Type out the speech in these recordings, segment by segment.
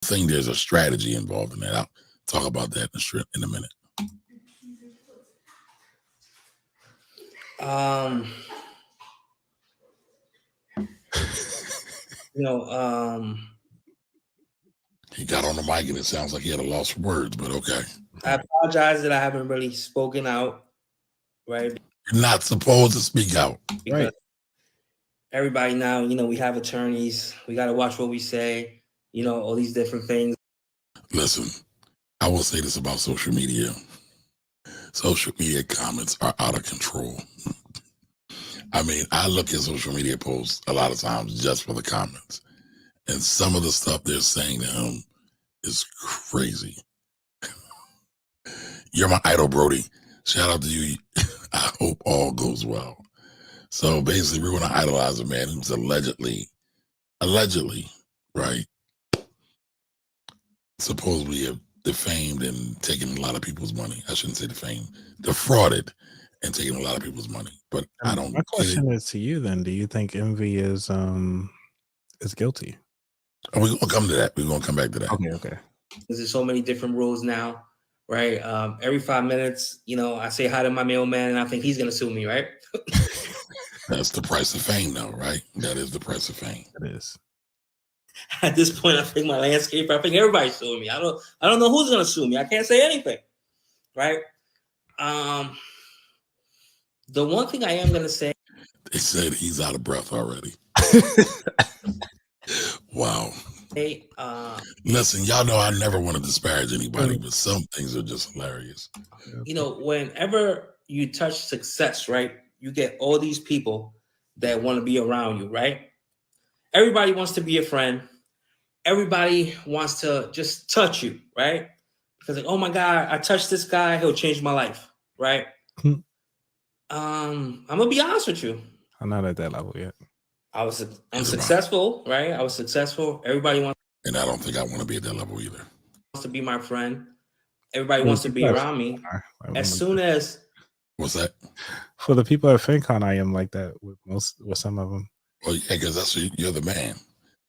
think there's a strategy involved in that. I'll talk about that in a minute. He got on the mic and it sounds like he had a loss for words, but okay. I apologize that I haven't really spoken out, right? You're not supposed to speak out. Because Right. everybody now, we have attorneys. We got to watch what we say, all these different things. Listen, I will say this about social media. Social media comments are out of control. I mean, I look at social media posts a lot of times just for the comments. And some of the stuff they're saying to him is crazy. You're my idol, Brody. Shout out to you. I hope all goes well. So basically, we're going to idolize a man who's allegedly, right, supposedly have defamed and taken a lot of people's money. I shouldn't say defamed, defrauded and taken a lot of people's money. But I don't. My question is to you then: do you think Envy is guilty? We're going to come to that. We're going to come back to that. Okay. There's so many different rules now, right? Every 5 minutes, I say hi to my mailman, and I think he's going to sue me, right? That's the price of fame, though, right? That is the price of fame. It is. At this point, I think my landscaper, I think everybody's suing me. I don't know who's going to sue me. I can't say anything, right? The one thing I am going to say. They said he's out of breath already. Wow. Hey, listen, y'all know I never want to disparage anybody, but some things are just hilarious. Whenever you touch success, right, you get all these people that want to be around you, right? Everybody wants to be a friend. Everybody wants to just touch you, right? Because like, oh my God, I touched this guy, he'll change my life, right? I'm gonna be honest with you. I'm not at that level yet. I'm successful, right? I was successful. Everybody wants. And I don't think I want to be at that level either. Wants to be my friend. Everybody wants to be around me. As soon as. What's that? For the people at FinCon, I am like that with some of them. Well, yeah, because that's you're the man.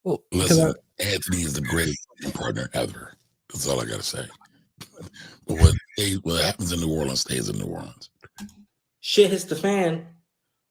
Well, listen, Anthony is the greatest partner ever. That's all I got to say. But what happens in New Orleans stays in New Orleans. Shit hits the fan.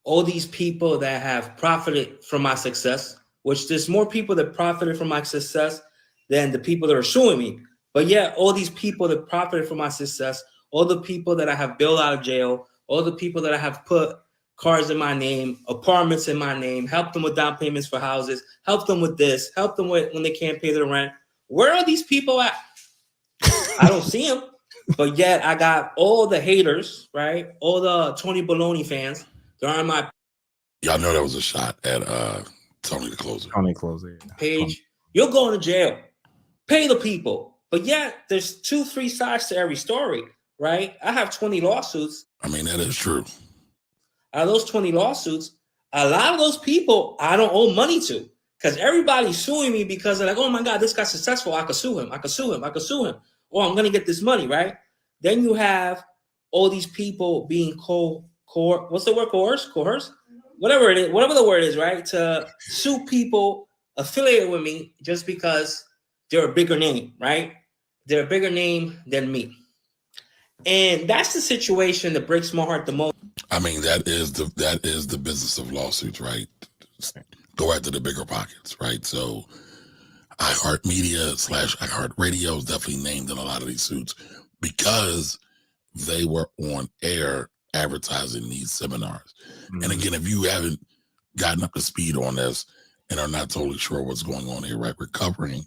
All these people that have profited from my success, which there's more people that profited from my success than the people that are suing me. But yeah, all these people that profited from my success, all the people that I have bailed out of jail, all the people that I have put cars in my name, apartments in my name, helped them with down payments for houses, helped them with this, helped them with when they can't pay their rent. Where are these people at? I don't see them. But yet I got all the haters, right? All the Tony Baloney fans. They're on my. Y'all know that was a shot at Tony the Closer. Tony Closer. Page. You're going to jail. Pay the people. But yet there's 2-3 sides to every story, right? I have 20 lawsuits. I mean, that is true. Out of those 20 lawsuits, a lot of those people I don't owe money to because everybody's suing me because they're like, oh my God, this guy's successful. I could sue him. I could sue him. I could sue him. Or I'm going to get this money, right? Then you have all these people being what's the word? Coerce? Whatever it is, whatever the word is, right? To sue people affiliated with me just because they're a bigger name, right? They're a bigger name than me. And that's the situation that breaks my heart the most. I mean, that is the business of lawsuits, right? Go after the bigger pockets, right? So iHeartMedia / iHeartRadio is definitely named in a lot of these suits because they were on air advertising these seminars. Mm-hmm. And again, if you haven't gotten up to speed on this and are not totally sure what's going on here, right? We're covering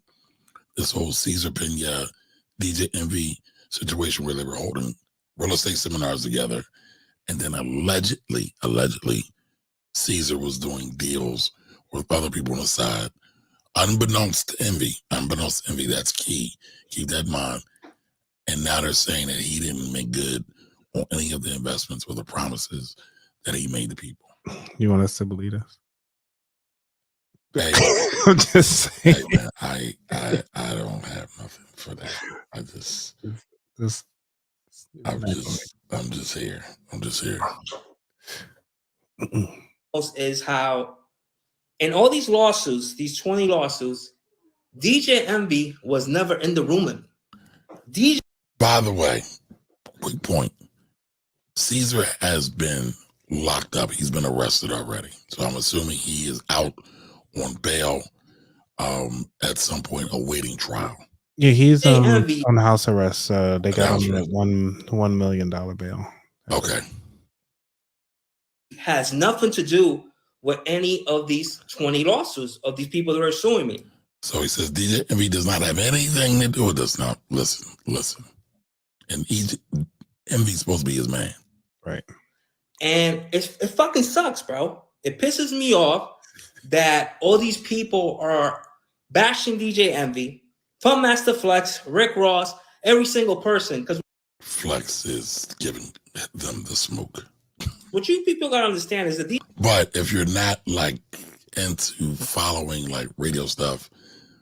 this whole Cesar Pina, DJ Envy situation where they were holding real estate seminars together. And then allegedly, Cesar was doing deals with other people on the side. Unbeknownst to Envy, that's key. Keep that in mind. And now they're saying that he didn't make good on any of the investments or the promises that he made to people. You want us to believe us? Hey, I'm just saying. Hey, man, I don't have nothing for that. I'm just here. I'm just here. Is how in all these lawsuits, these 20 lawsuits, DJ Envy was never in the room. DJ. By the way, quick point. Cesar has been locked up. He's been arrested already. So I'm assuming he is out on bail at some point awaiting trial. Yeah, he's Envy on house arrest. They got House him at arrest. $1 million bail. Okay. has nothing to do with any of these 20 lawsuits of these people that are suing me. So he says DJ Envy does not have anything to do with this. Now, listen. And Envy's supposed to be his man. Right. And it fucking sucks, bro. It pisses me off that all these people are bashing DJ Envy, from Master Flex, Rick Ross, every single person. Because Flex is giving them the smoke. What you people gotta understand is that these. But if you're not like into following like radio stuff,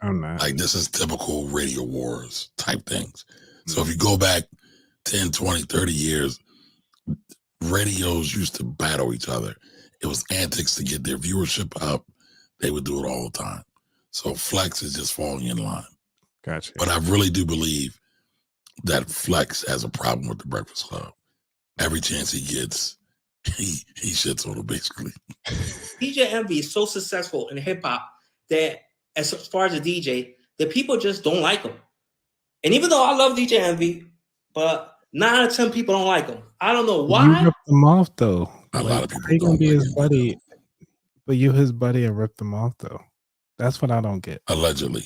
I'm not. like this is typical radio wars type things. So if you go back 10, 20, 30 years, radios used to battle each other. It was antics to get their viewership up. They would do it all the time. So Flex is just falling in line. Gotcha. But I really do believe that Flex has a problem with the Breakfast Club. Every chance he gets, he shits on it basically. DJ Envy is so successful in hip hop that as far as a DJ, that people just don't like him. And even though I love DJ Envy, but 9 out of 10 people don't like him. I don't know why. You ripped him off though. A lot of people He don't can be like his him. buddy, but you his buddy and ripped him off though. That's what I don't get. Allegedly.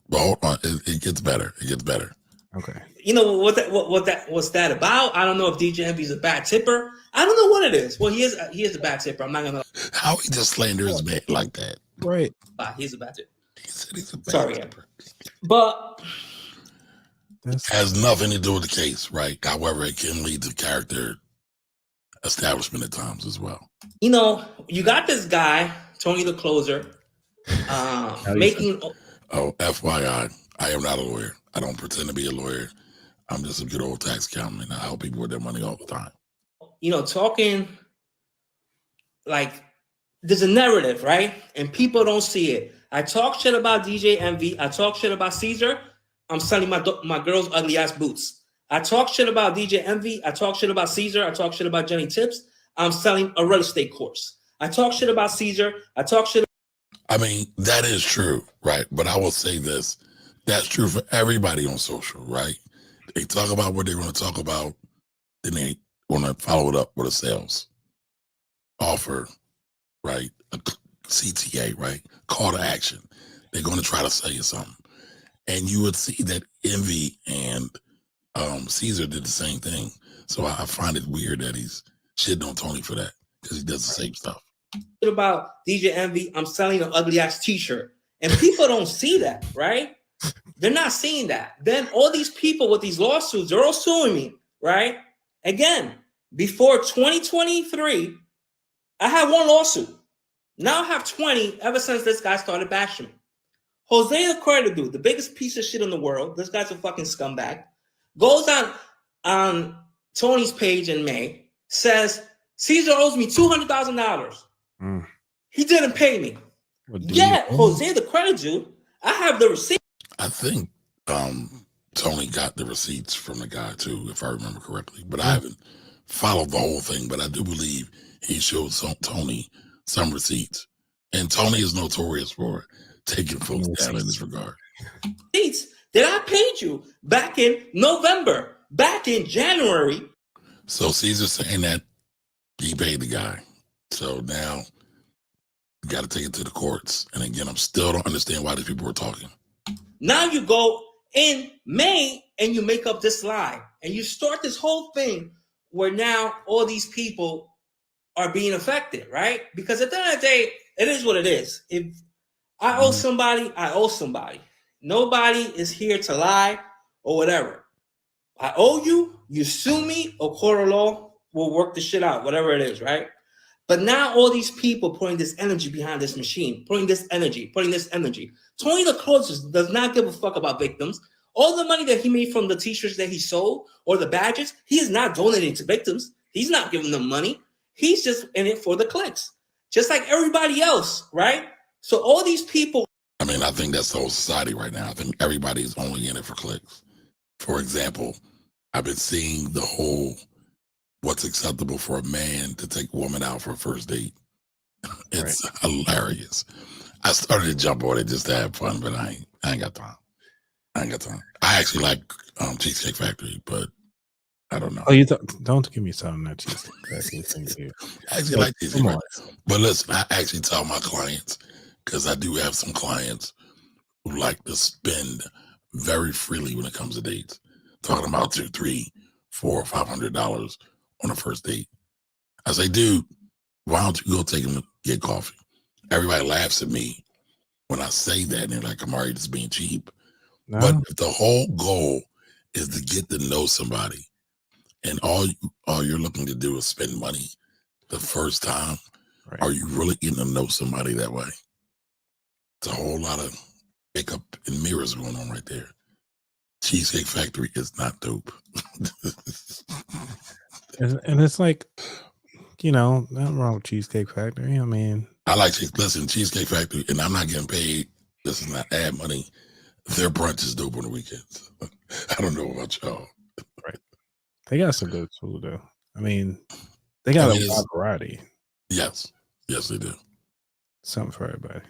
But hold on, it gets better. It gets better. Okay. You know what's that about? I don't know if DJ Envy's a bad tipper. I don't know what it is. Well, he is a bad tipper. I'm not gonna. How he just slander his man like that? Right. He's a bad tipper. He said he's a bad Sorry, tipper. But Has nothing to do with the case, right? However, it can lead to character establishment at times as well. you know, you got this guy, Tony the Closer, making. Oh, FYI, I am not a lawyer. I don't pretend to be a lawyer. I'm just a good old tax accountant. I help people with their money all the time. Talking like there's a narrative, right? And people don't see it. I talk shit about DJ Envy. I talk shit about Cesar. I'm selling my girl's ugly ass boots. I talk shit about DJ Envy. I talk shit about Cesar. I talk shit about Jenny Tips. I'm selling a real estate course. I talk shit about Cesar. I talk shit. I mean, that is true, right? But I will say this. That's true for everybody on social, right? They talk about what they're going to talk about. Then they want to follow it up with a sales offer, right? A CTA, right? Call to action. They're going to try to sell you something. And you would see that Envy and Cesar did the same thing. So I find it weird that he's shitting on Tony for that because he does the same stuff. About DJ Envy, I'm selling an ugly ass t-shirt. And people don't see that, right? They're not seeing that. Then all these people with these lawsuits, they're all suing me, right? Again, before 2023, I had one lawsuit. Now I have 20 ever since this guy started bashing me. Jose the Credit Dude, the biggest piece of shit in the world, this guy's a fucking scumbag, goes on Tony's page in May, says, Cesar owes me $200,000. He didn't pay me. Yet, Jose the Credit Dude, I have the receipt. I think Tony got the receipts from the guy too, if I remember correctly. But I haven't followed the whole thing. But I do believe he showed Tony some receipts. And Tony is notorious for taking folks down in this regard. Receipts that I paid you back in November, back in January. So Cesar's saying that he paid the guy. So now you got to take it to the courts. And again, I'm still don't understand why these people were talking. Now you go in May and you make up this lie and you start this whole thing where now all these people are being affected, right? Because at the end of the day, it is what it is. If I owe somebody, I owe somebody. Nobody is here to lie or whatever. I owe you, you sue me, or court of law will work the shit out, whatever it is, right? But now all these people putting this energy behind this machine, putting this energy. Tony the Closer does not give a fuck about victims. All the money that he made from the t-shirts that he sold or the badges, he is not donating to victims. He's not giving them money. He's just in it for the clicks, just like everybody else, right? So all these people. I mean, I think that's the whole society right now. I think everybody's only in it for clicks. For example, I've been seeing the whole what's acceptable for a man to take a woman out for a first date. Right. It's hilarious. I started to jump on it just to have fun, but I ain't got time. I actually like Cheesecake Factory, but I don't know. Oh, you don't give me something that Cheesecake Factory thing, dude. I actually Like, like Cheesecake Factory. But listen, I actually tell my clients, because I do have some clients who like to spend very freely when it comes to dates. Talking about $200, $300, $400, $500 on a first date. I say, dude, why don't you go take them to get coffee? Everybody laughs at me when I say that, and they're like, I'm already just being cheap. No, But if the whole goal is to get to know somebody, and all you're looking to do is spend money the first time, right. are you really getting to know somebody that way? It's a whole lot of makeup and mirrors going on right there. Cheesecake Factory is not dope. And it's like, nothing wrong with Cheesecake Factory. I mean, I like Cheesecake Factory, and I'm not getting paid. This is not ad money. Their brunch is dope on the weekends. I don't know about y'all. right. They got some good food though. I mean, they got a wide variety. Yes, they do. Something for everybody.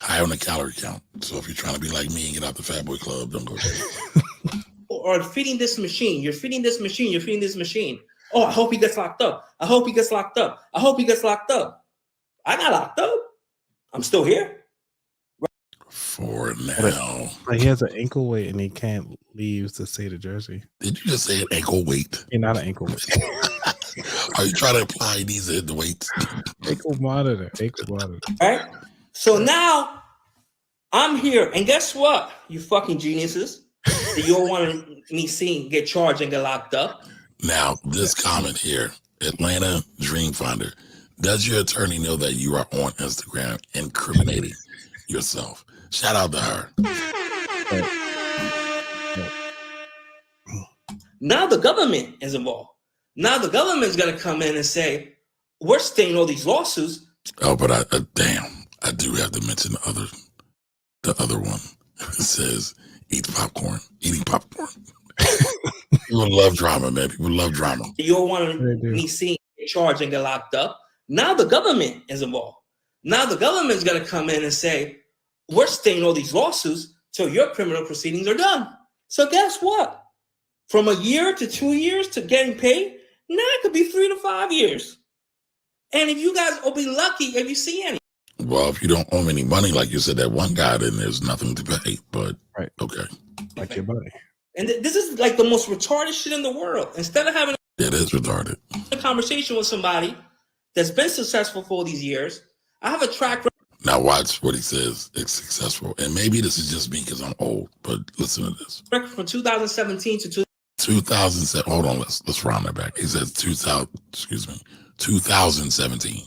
High on the calorie count. So if you're trying to be like me and get out the Fat Boy Club, don't go there. Or feeding this machine. You're feeding this machine. You're feeding this machine. Oh, I hope he gets locked up. I hope he gets locked up. I hope he gets locked up. I got locked up. I'm still here. For now. But he has an ankle weight and he can't leave the state of Jersey. Did you just say an ankle weight? You're not an ankle weight. Are you trying to apply these in the weights? Ankle monitor. Right? So now I'm here. And guess what? You fucking geniuses. That you all want me seeing get charged and get locked up. Now, this comment here, Atlanta Dream Finder. Does your attorney know that you are on Instagram incriminating yourself? Shout out to her. Now the government is involved. Now the government is going to come in and say, we're staying all these lawsuits. Oh, but I do have to mention the other one. It says, eating popcorn. People love drama, man. People love drama. You all want me seeing get charged and get locked up. Now the government is involved. Now the government is going to come in and say, we're staying all these lawsuits till your criminal proceedings are done. So guess what? From a year to 2 years to getting paid, now it could be 3 to 5 years. And if you guys will be lucky if you see any. Well, if you don't owe any money, like you said, that one guy, then there's nothing to pay. But right, okay, like your buddy. And this is like the most retarded shit in the world. Instead of having it is retarded. A conversation with somebody that's been successful for all these years, I have a track record. Now watch what he says. It's successful, and maybe this is just me because I'm old. But listen to this. From 2017 to 2007. Hold on, let's round that back. He says 2017.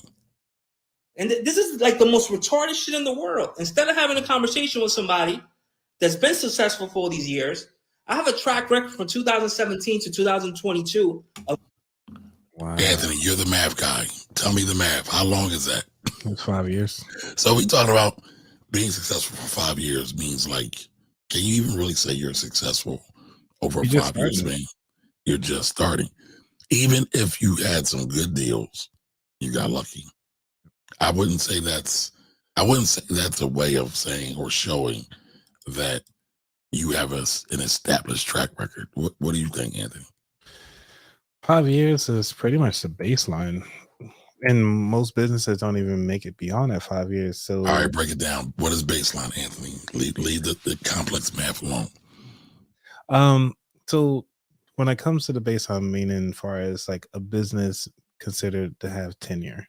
And this is like the most retarded shit in the world. Instead of having a conversation with somebody that's been successful for all these years, I have a track record from 2017 to 2022. Wow. Anthony, you're the math guy. Tell me the math. How long is that? It's 5 years. So we talking about being successful for 5 years means like, can you even really say you're successful over 5 years, man? You're just starting. Even if you had some good deals, you got lucky. I wouldn't say that's a way of saying or showing that you have an established track record. What do you think, Anthony? 5 years is pretty much the baseline. And most businesses don't even make it beyond that 5 years. So, all right, break it down. What is baseline, Anthony? Leave the complex math alone. So when it comes to the baseline, meaning as far as like a business considered to have tenure,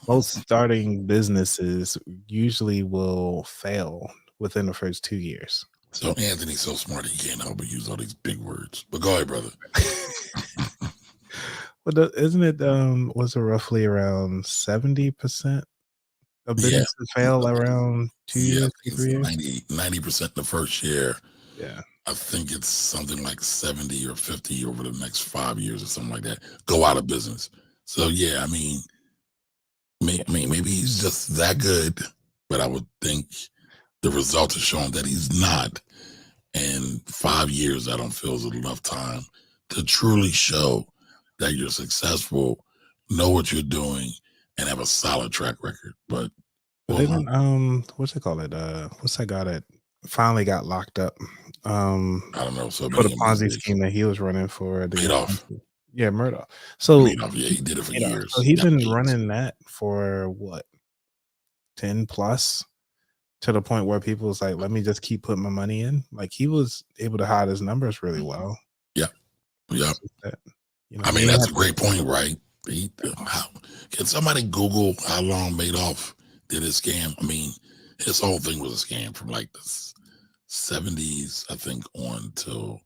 most starting businesses usually will fail within the first 2 years. So Anthony's so smart he can't help but use all these big words. But go ahead, brother. Well, isn't it was it roughly around 70% of businesses fail around 2 years, 3 years? 90% the first year. Yeah. I think it's something like 70 or 50 over the next 5 years or something like that. Go out of business. So yeah, I mean maybe he's just that good but I would think the results are showing that he's not. And 5 years, I don't feel is enough time to truly show that you're successful, know what you're doing, and have a solid track record. But what's it called? What's that guy that finally got locked up? I don't know. So For many the of Ponzi these scheme that he was running for the Madoff. Yeah, Murdoch. So Madoff, yeah, he did it for years. So he's been decades. running that for what, 10 plus, to the point where people was like, let me just keep putting my money in. Like, he was able to hide his numbers really well. Yeah. That, I mean, that's a great point, right? Can somebody Google how long Madoff did his scam? I mean, his whole thing was a scam from like the 70s, I think, on till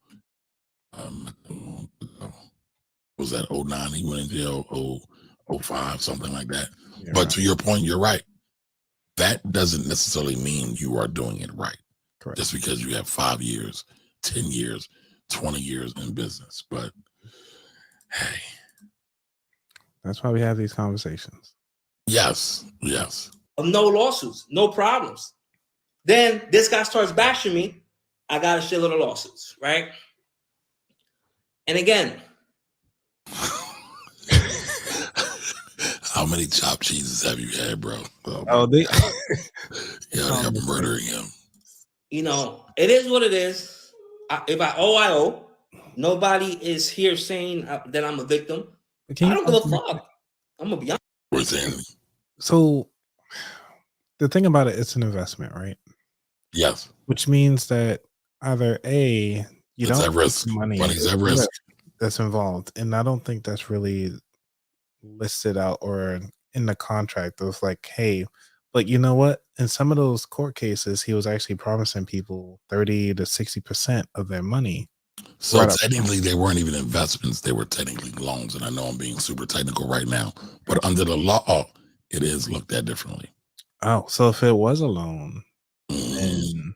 was that 09? He went in jail 05, something like that. Yeah, but to your point, you're right. That doesn't necessarily mean you are doing it right. Correct. Just because you have 5 years, 10 years, 20 years in business. But hey, that's why we have these conversations. Yes. No lawsuits, no problems. Then this guy starts bashing me. I got a shitload of lawsuits, right? And again, how many chopped cheeses have you had, bro? They have been murdering him. You know, it is what it is. If I owe. Nobody is here saying that I'm a victim. I don't give a fuck. I'm gonna be honest. So the thing about it, it's an investment, right? Yes. Which means that either A, you don't have risk. Money's at risk that's involved, and I don't think that's really listed out or in the contract. It was like, hey, but you know what? In some of those court cases, he was actually promising people 30 to 60% of their money. So right technically, they weren't even investments; they were technically loans. And I know I'm being super technical right now, but under the law, it is looked at differently. Oh, so if it was a loan, then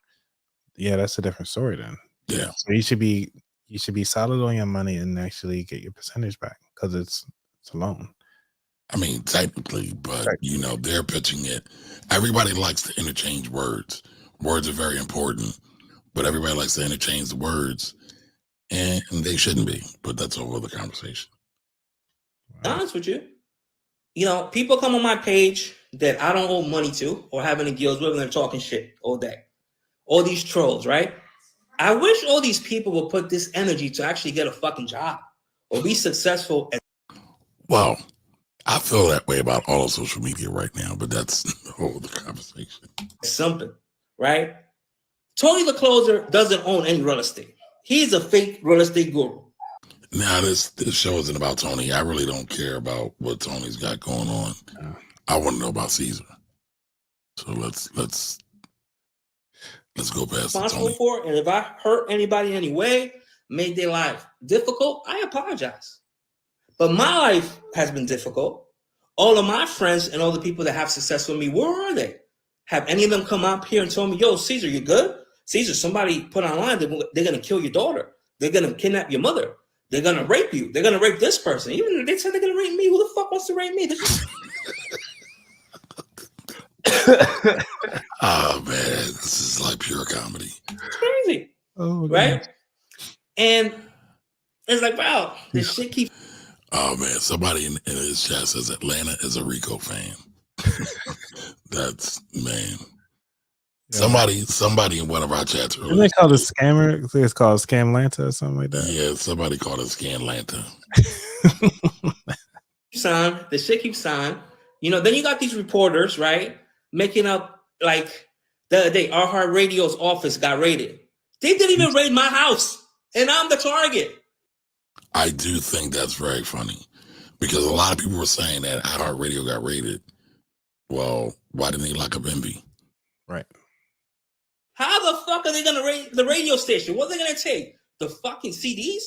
yeah, that's a different story then. Yeah. So you should be solid on your money and actually get your percentage back because it's a loan. I mean, technically, but you know, they're pitching it. Everybody likes to interchange words. Words are very important, but everybody likes to interchange the words, and they shouldn't be. But that's a whole other conversation. To be honest with you, you know, people come on my page that I don't owe money to or have any deals with, and they're talking shit all day. All these trolls, right? I wish all these people would put this energy to actually get a fucking job or be successful. Well, I feel that way about all of social media right now, but that's the whole other conversation. Something, right? Tony the Closer doesn't own any real estate. He's a fake real estate guru. Now, this show isn't about Tony. I really don't care about what Tony's got going on. I want to know about Cesar. So let's go past responsible for it. And if I hurt anybody in any way, made their life difficult, I apologize. But my life has been difficult. All of my friends and all the people that have success with me, where are they? Have any of them come up here and told me, yo, Cesar, you good? Cesar, somebody put online, they're going to kill your daughter. They're going to kidnap your mother. They're going to rape you. They're going to rape this person. Even if they said they're going to rape me, who the fuck wants to rape me? Oh, man, this is like pure comedy. It's crazy. Oh, right? God. And it's like, wow, this shit keeps. Oh, man, somebody in his chat says Atlanta is a Rico fan. That's, man. Yeah. Somebody in one of our chats earlier. Isn't they called a scammer? It's called Scamlanta or something like that. Yeah, somebody called it Scanlanta. The shit keeps on. You know, then you got these reporters, right? Making up like the other day, Our Heart Radio's office got raided. They didn't even raid my house, and I'm the target. I do think that's very funny because a lot of people were saying that iHeartRadio got raided. Well, why didn't they lock up Envy? Right. How the fuck are they going to raid the radio station? What are they going to take? The fucking CDs?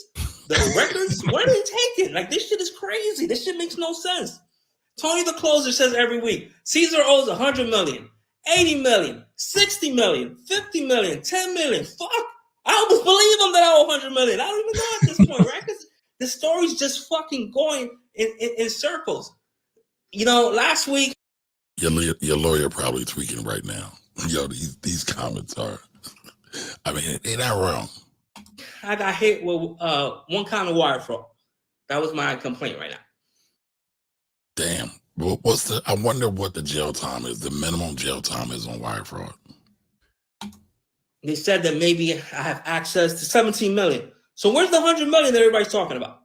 The records? What are they taking? Like, this shit is crazy. This shit makes no sense. Tony the Closer says every week, Cesar owes 100 million, 80 million, 60 million, 50 million, 10 million. Fuck. I almost believe him that I owe 100 million. I don't even know at this point, right? Because the story's just fucking going in circles. You know, last week. Your lawyer probably tweaking right now. Yo, these comments are, I mean, they're not wrong. I got hit with one kind of wire fraud. That was my complaint right now. Damn. Well, I wonder what the jail time is, the minimum jail time is on wire fraud. They said that maybe I have access to 17 million. So where's the 100 million that everybody's talking about?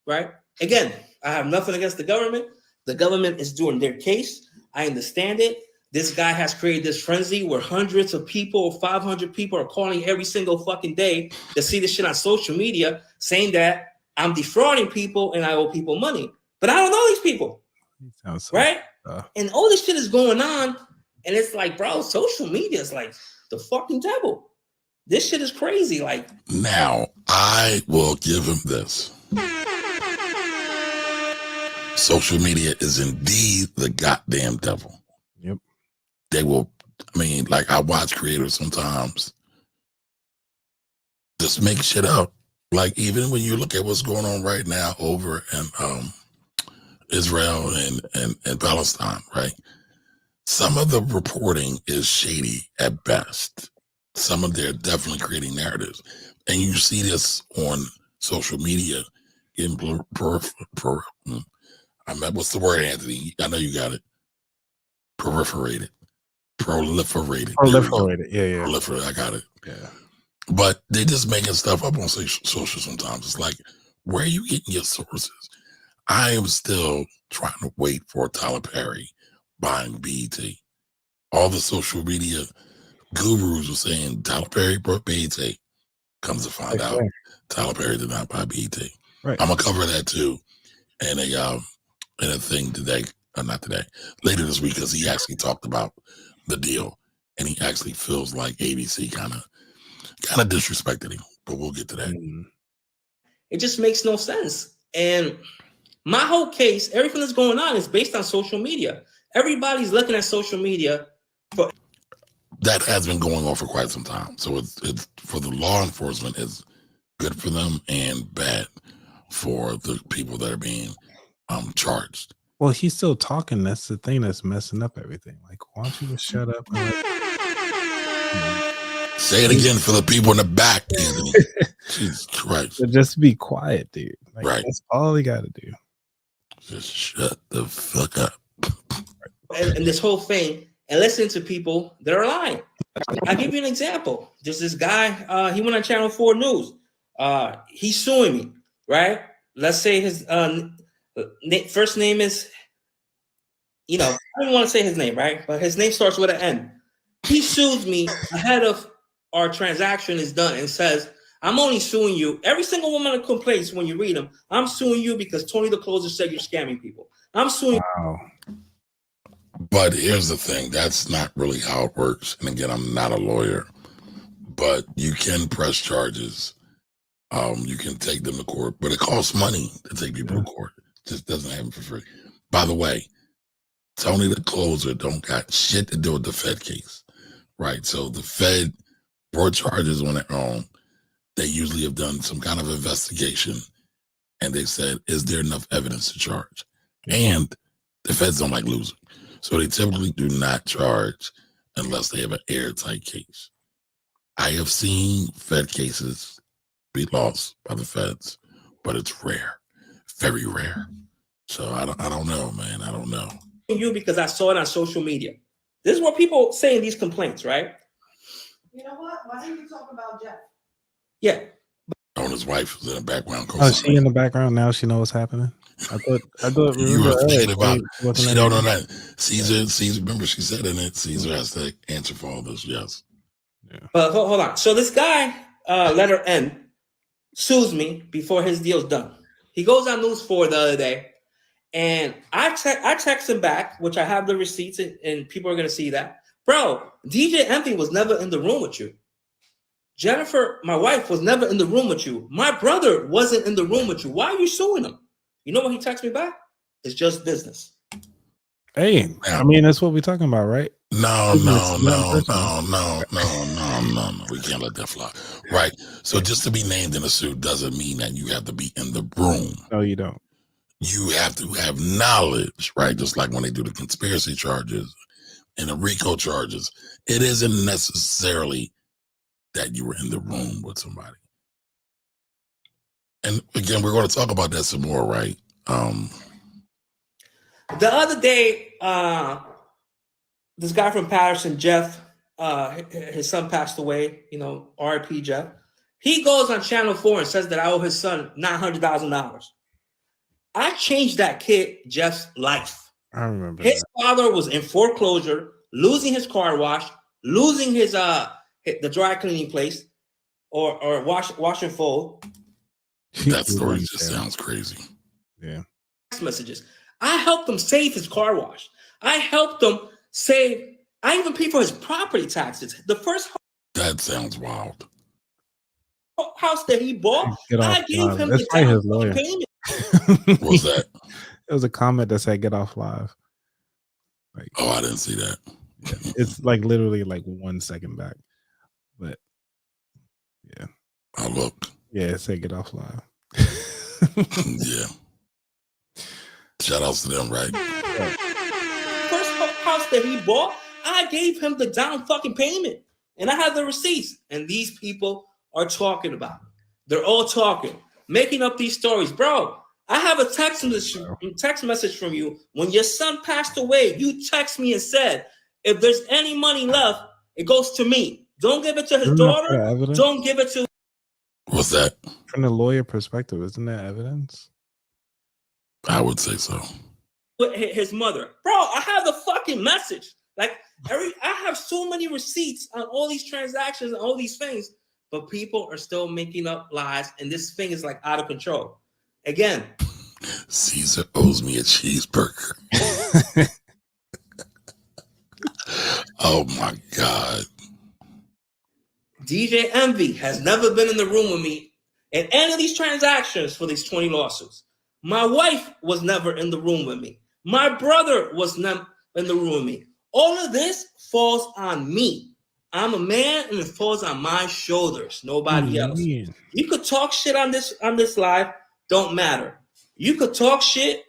Right? Again, I have nothing against the government. The government is doing their case. I understand it. This guy has created this frenzy where hundreds of people, 500 people are calling every single fucking day to see this shit on social media saying that I'm defrauding people and I owe people money. But I don't know these people. Right? And all this shit is going on. And it's like, bro, social media is like the fucking devil. This shit is crazy. Like, now, I will give him this. Social media is indeed the goddamn devil. Yep. They will, I mean, like I watch creators sometimes just make shit up. Like even when you look at what's going on right now over in Israel and Palestine, right? Some of the reporting is shady at best. Some of they're definitely creating narratives. And you see this on social media in what's the word, Anthony? I know you got it. Proliferated. Proliferated. Yeah. Proliferated. I got it. Yeah. But they're just making stuff up on social sometimes. It's like, where are you getting your sources? I am still trying to wait for Tyler Perry buying BET. All the social media gurus were saying Tyler Perry bought BET. Comes to find out, Tyler Perry did not buy BET. Right. I'm gonna cover that too, and a thing today, not today, later this week, because he actually talked about the deal, and he actually feels like ABC kind of disrespected him. But we'll get to that. It just makes no sense. And my whole case, everything that's going on is based on social media. Everybody's looking at social media. That has been going on for quite some time. So it's for the law enforcement, it's good for them and bad for the people that are being charged. Well, he's still talking. That's the thing that's messing up everything. Like, why don't you just shut up? Say it again for the people in the back, Anthony. Jesus Christ. So just be quiet, dude. Like, right. That's all he got to do. Just shut the fuck up. And this whole thing, and listen to people that are lying. I'll give you an example. There's this guy, he went on Channel 4 News. He's suing me, right? Let's say his first name is, I don't want to say his name, right? But his name starts with an N. He sues me ahead of our transaction is done and says, I'm only suing you. Every single woman that complains when you read them, I'm suing you because Tony the Closer said you're scamming people. I'm suing you. But here's the thing. That's not really how it works. And again, I'm not a lawyer, but you can press charges. You can take them to court, but it costs money to take people to court. It just doesn't happen for free. By the way, Tony the Closer don't got shit to do with the Fed case, right? So the Fed brought charges on their own. They usually have done some kind of investigation, and they said, is there enough evidence to charge? And the Feds don't like losing. So they typically do not charge unless they have an airtight case. I have seen Fed cases be lost by the Feds, but it's rare, very rare. So I don't know, man. I don't know. You because I saw it on social media. This is what people say in these complaints, right? You know what? Why don't you talk about Jeff? Yeah. Oh, his wife was in the background. Oh, she in the background now. She knows what's happening. I thought you were thinking about. She don't know that. Caesar. Remember, she said in it. Caesar has to answer for all this. Yes. Yeah. But hold on. So this guy, letter N, sues me before his deal's done. He goes on News 4 the other day, and I text him back, which I have the receipts, and people are gonna see that. Bro, DJ Envy was never in the room with you. Jennifer, my wife, was never in the room with you. My brother wasn't in the room with you. Why are you suing him? You know what he texted me back? It's just business. Hey, I mean, that's what we're talking about, right? No. We can't let that fly. Right. So just to be named in a suit doesn't mean that you have to be in the room. No, you don't. you have to have knowledge, right? Just like when they do the conspiracy charges and the RICO charges, it isn't necessarily that you were in the room with somebody. And again, we're going to talk about that some more, right? The other day, this guy from Patterson, Jeff, his son passed away, R.I.P. Jeff. He goes on Channel 4 and says that I owe his son $900,000. I changed that kid, Jeff's life. I remember his father was in foreclosure, losing his car wash, losing his the dry cleaning place, or wash and fold. That story just sounds crazy. Yeah. Text messages. I helped him save his car wash. I helped him save. I even paid for his property taxes. The first that sounds wild. House that he bought, I gave him the down payment. What was that? It was a comment that said "Get off live." Like, oh, I didn't see that. Yeah, it's like literally like 1 second back, but yeah. I looked. Yeah, it said "Get off live." Yeah. Shout outs to them, right? First house that he bought, I gave him the down fucking payment, and I have the receipts. And these people are talking about it. They're all talking, making up these stories, bro. I have a text message from you when your son passed away. You text me and said, if there's any money left, it goes to me. Don't give it to his daughter. Don't give it to. What's that? From the lawyer perspective, isn't that evidence? I would say so. His mother, bro. I have the fucking message. Like I have so many receipts on all these transactions and all these things, but people are still making up lies, and this thing is like out of control. Again, Cesar owes me a cheeseburger. Oh my God. DJ Envy has never been in the room with me in any of these transactions for these 20 lawsuits. My wife was never in the room with me. My brother was never in the room with me. All of this falls on me. I'm a man, and it falls on my shoulders. Nobody else. You could talk shit on this live, don't matter. You could talk shit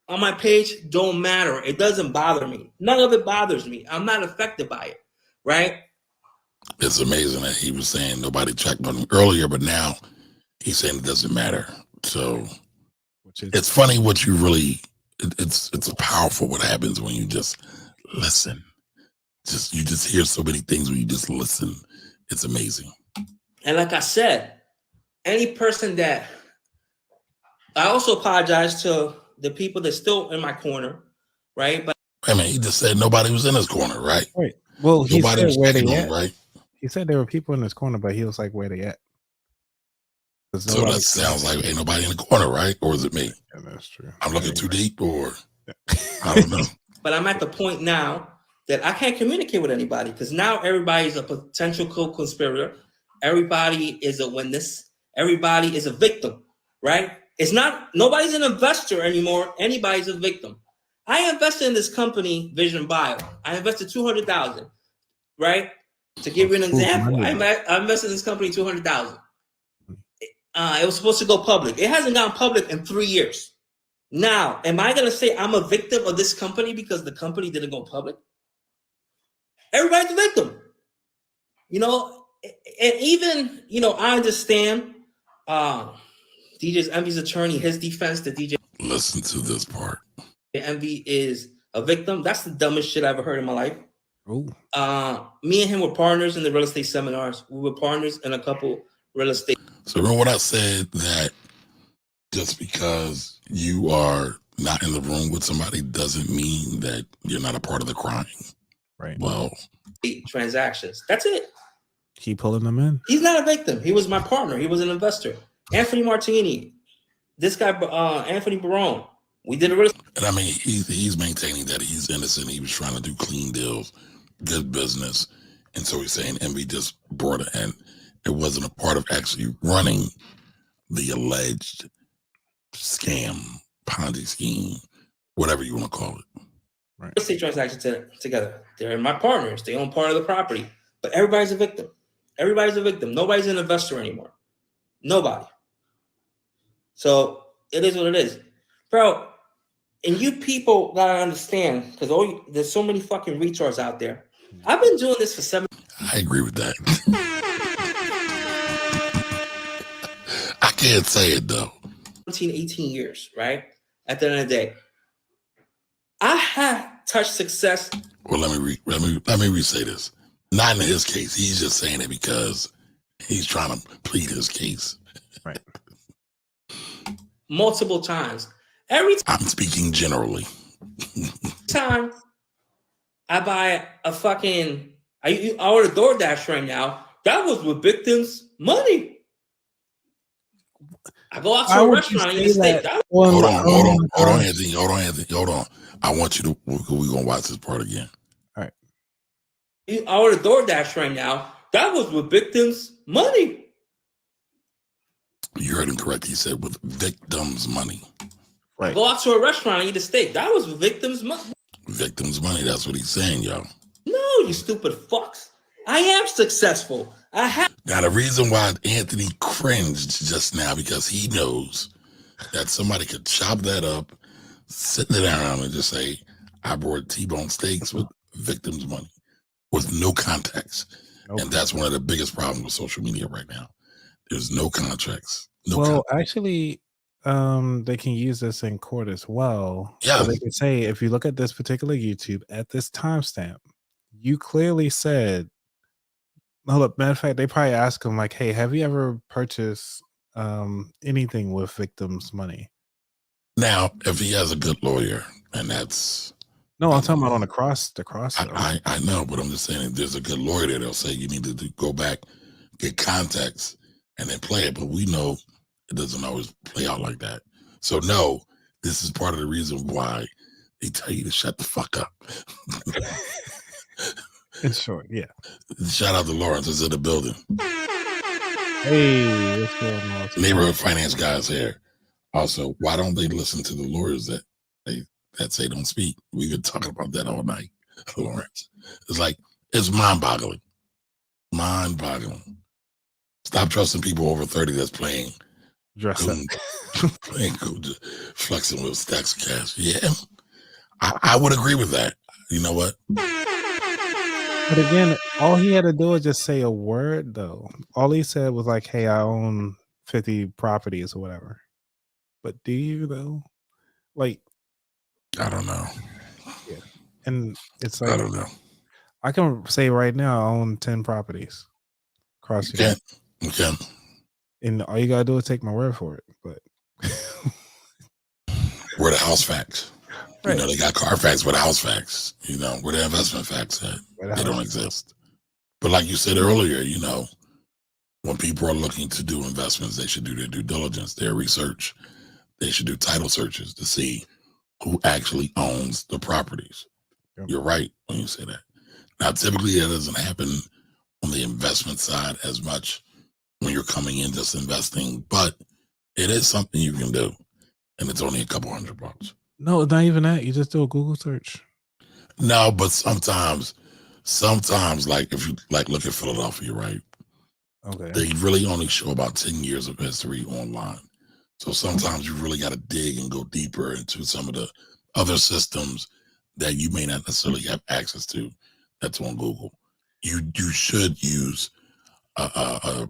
on my page, don't matter. It doesn't bother me. None of it bothers me. I'm not affected by it, right? It's amazing that he was saying nobody checked on him earlier, but now he's saying it doesn't matter. So it's funny what you really. It's powerful what happens when you just listen. You just hear so many things when you just listen. It's amazing. And like I said, any person that I also apologize to the people that's still in my corner, right? But I mean, he just said nobody was in his corner, right? Right. Well, he nobody said where they at, right? He said there were people in his corner, but he was like, where they at? So that sounds like ain't nobody in the corner, right? Or is it me? Yeah, that's true. I'm looking too deep, or I don't know. But I'm at the point now that I can't communicate with anybody because now everybody's a potential co-conspirator. Everybody is a witness. Everybody is a victim, right? It's not, nobody's an investor anymore. Anybody's a victim. I invested in this company, Vision Bio. I invested $200,000, right? To give you an example, I invested in this company $200,000. It was supposed to go public. It hasn't gone public in 3 years. Now, am I going to say I'm a victim of this company because the company didn't go public? Everybody's a victim. And even, I understand DJ's Envy's attorney, his defense to DJ. Listen to this part. Envy is a victim. That's the dumbest shit I ever heard in my life. Oh. Me and him were partners in the real estate seminars. We were partners in a couple real estate. So remember what I said, that just because you are not in the room with somebody doesn't mean that you're not a part of the crime. Right. Well, transactions. That's it. Keep pulling them in. He's not a victim. He was my partner. He was an investor. Anthony Martini. This guy, Anthony Barone. We did a real. And I mean, he's maintaining that he's innocent. He was trying to do clean deals, good business. And so he's saying Envy just brought it in. It wasn't a part of actually running the alleged scam, Ponzi scheme, whatever you want to call it. Right. Real estate transactions together. They're my partners. They own part of the property. But everybody's a victim. Everybody's a victim. Nobody's an investor anymore. Nobody. So it is what it is. bro. And you people gotta understand, because there's so many fucking retards out there. I've been doing this for 7. I agree with that. I can't say it though. 18 years, right? At the end of the day, I have touched success. Well, let me re-say this. Not in his case. He's just saying it because he's trying to plead his case. Right. Multiple times. Every I'm speaking generally. time I buy a fucking, I order DoorDash right now. That was with victims' money. I go out to a restaurant and eat a steak. Hold on, Anthony. Hold on. I want you to. We're gonna watch this part again. All right. I order DoorDash right now. That was with victims' money. You heard him correct. He said with victims' money. Right. I go out to a restaurant and eat a steak. That was with victims' money. Victims' money. That's what he's saying, yo. No, you stupid fucks. I am successful. I have. Now the reason why Anthony cringed just now because he knows that somebody could chop that up, sit it down, and just say, "I brought T-bone steaks with victims' money," with no context. Nope. And that's one of the biggest problems with social media right now. There's no context. Actually, they can use this in court as well. Yeah. So they can say, if you look at this particular YouTube at this timestamp, you clearly said, hold up, matter of fact, they probably ask him like, hey, have you ever purchased anything with victims' money? Now, if he has a good lawyer, and that's no, I'm talking about on the cross. I know, but I'm just saying, if there's a good lawyer there, they'll say you need to go back, get context, and then play it. But we know it doesn't always play out like that. So no, this is part of the reason why they tell you to shut the fuck up. In short, yeah. Shout out to Lawrence is in the building. Hey, what's going on? Neighborhood finance guys here. Also, why don't they listen to the lawyers that say don't speak? We've been talking about that all night, Lawrence. It's like, it's mind-boggling. Mind-boggling. Stop trusting people over 30 that's playing dress up. playing flexing with stacks of cash. Yeah. I would agree with that. You know what? But again, all he had to do was just say a word, though. All he said was like, hey, I own 50 properties or whatever. But do you, though? Like, I don't know. Yeah. And it's like, I don't know. I can say right now I own 10 properties across the You can. And all you gotta do is take my word for it. But where the house facts. Right. You know, they got car facts, where the house facts. You know, where the investment facts at. They don't exist. But like you said earlier, you know, when people are looking to do investments, they should do their due diligence, their research. They should do title searches to see who actually owns the properties. Yep. You're right when you say that. Now, typically that doesn't happen on the investment side as much when you're coming in just investing, but it is something you can do, and it's only a couple $100. No, not even that. You just do a Google search. No, but sometimes, like if you like look at Philadelphia, right? Okay. They really only show about 10 years of history online. So sometimes you really got to dig and go deeper into some of the other systems that you may not necessarily have access to. That's on Google. You should use a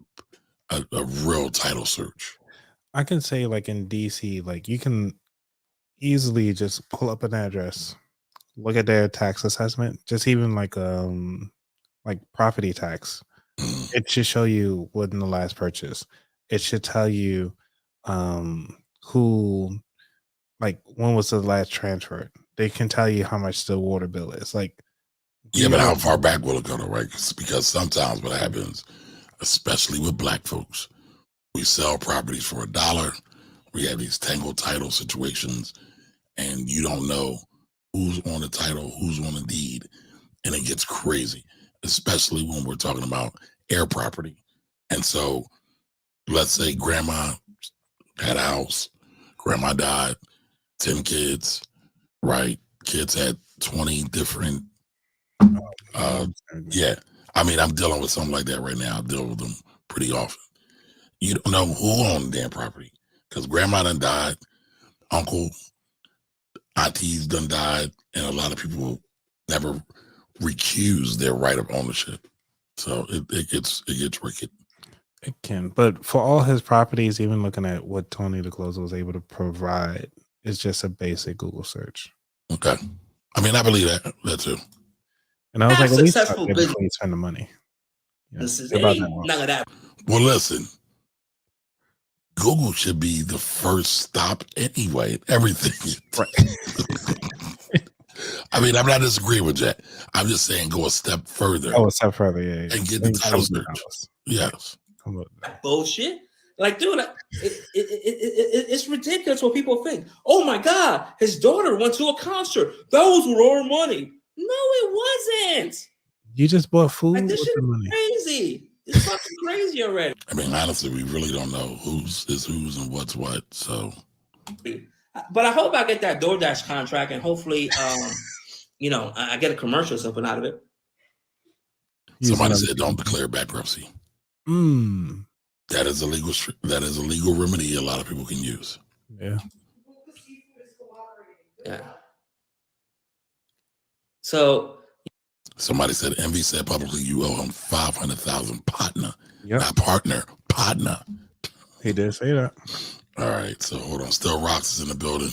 real title search. I can say like in DC, like you can easily just pull up an address, look at their tax assessment, just even like property tax. It should show you what in the last purchase. It should tell you who, like when was the last transfer. They can tell you how much the water bill is. Like, yeah, but how far back will it go, right? Because sometimes what happens, especially with Black folks, we sell properties for $1. We have these tangled title situations, and you don't know who's on the title, who's on the deed, and it gets crazy, especially when we're talking about air property. And so, let's say grandma had a house, grandma died, 10 kids, right? Kids had 20 different, yeah. I mean, I'm dealing with something like that right now. I deal with them pretty often. You don't know who owned the damn property because grandma done died, uncle IT's done died, and a lot of people never recuse their right of ownership. So it gets wicked. It can, but for all his properties, even looking at what Tony DeCloso was able to provide, it's just a basic Google search. Okay. I mean, I believe that too. And I was Have like, at least successful start there business. before you spend the money. You know, This is think about that ain't once. none of that. Well, listen, Google should be the first stop anyway. Everything. Right. I mean, I'm not disagreeing with that. I'm just saying go a step further Oh, a step further, yeah. and get the title search. Yes. Come with that. Bullshit. Like, dude, it's ridiculous what people think. Oh my God, his daughter went to a concert. Those were our money. No, it wasn't. You just bought food Like, with this shit the is money. crazy. It's fucking crazy already. I mean, honestly, we really don't know who's and what's what. So, but I hope I get that DoorDash contract, and hopefully, I get a commercial or something out of it. Somebody said don't declare bankruptcy. That is a legal remedy a lot of people can use. Yeah. Yeah. So somebody said Envy said publicly you owe him 500,000 partner. Yep. Not partner, partner. He did say that. All right, so hold on. Still Rocks is in the building.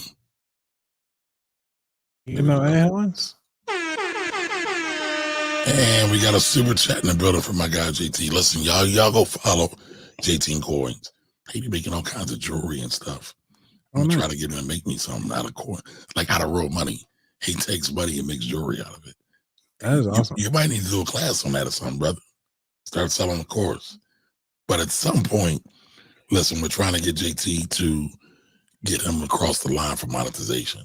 You know Owens? And we got a super chat in the building from my guy JT. Listen, y'all go follow JT Coins. He be making all kinds of jewelry and stuff. I'm gonna try to get him to make me something out of coin, like out of real money. He takes money and makes jewelry out of it. That is awesome. You might need to do a class on that or something, brother. Start selling a course. But at some point, listen, we're trying to get JT to get him across the line for monetization.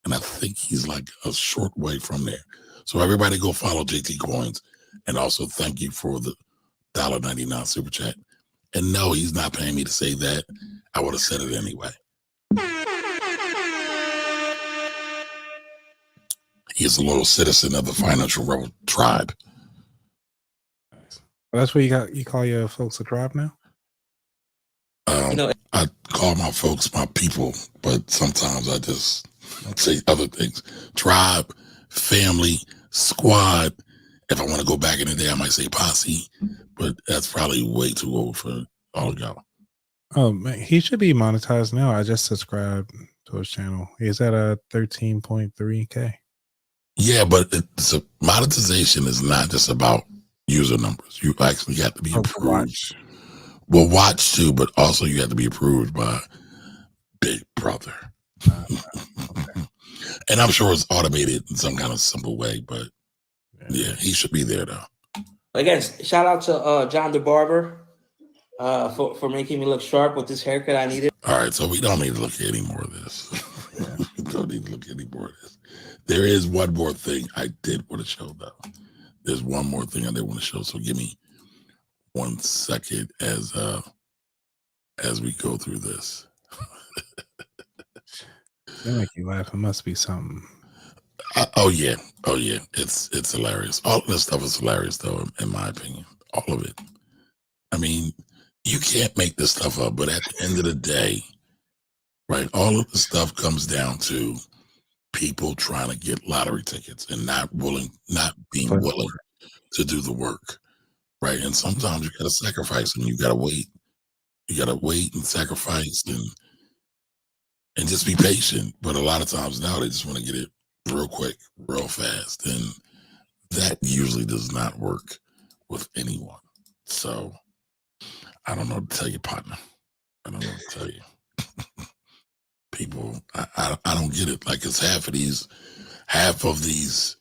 And I think he's like a short way from there. So everybody go follow JT Coins. And also thank you for the $1.99 super chat. And no, he's not paying me to say that. I would have said it anyway. He is a loyal citizen of the Financial Rebel tribe. That's what you call your folks a tribe now? I call my folks my people, but sometimes I just say other things. Tribe, family, squad. If I want to go back in the day, I might say posse, but that's probably way too old for all of y'all. Oh man, he should be monetized now. I just subscribed to his channel. He's at a 13.3K. Yeah, but monetization is not just about user numbers. You actually have to be approved. Well, watch too, but also you have to be approved by Big Brother. And I'm sure it's automated in some kind of simple way, but yeah, he should be there though. Again, shout out to John the Barber for making me look sharp with this haircut I needed. All right, so we don't need to look at any more of this. We don't need to look at any more of this. There is one more thing I did want to show though. There's one more thing I did want to show. So give me 1 second as we go through this. They make you laugh. It must be something. Oh yeah. It's hilarious. All of this stuff is hilarious though, in my opinion. All of it. I mean, you can't make this stuff up, but at the end of the day, right, all of the stuff comes down to people trying to get lottery tickets and not being willing to do the work, right? And sometimes you got to sacrifice and you got to wait. You got to wait and sacrifice and just be patient. But a lot of times now they just want to get it real quick, real fast. And that usually does not work with anyone. So I don't know what to tell you, partner. I don't know what to tell you. People, I don't get it. Like, it's half of these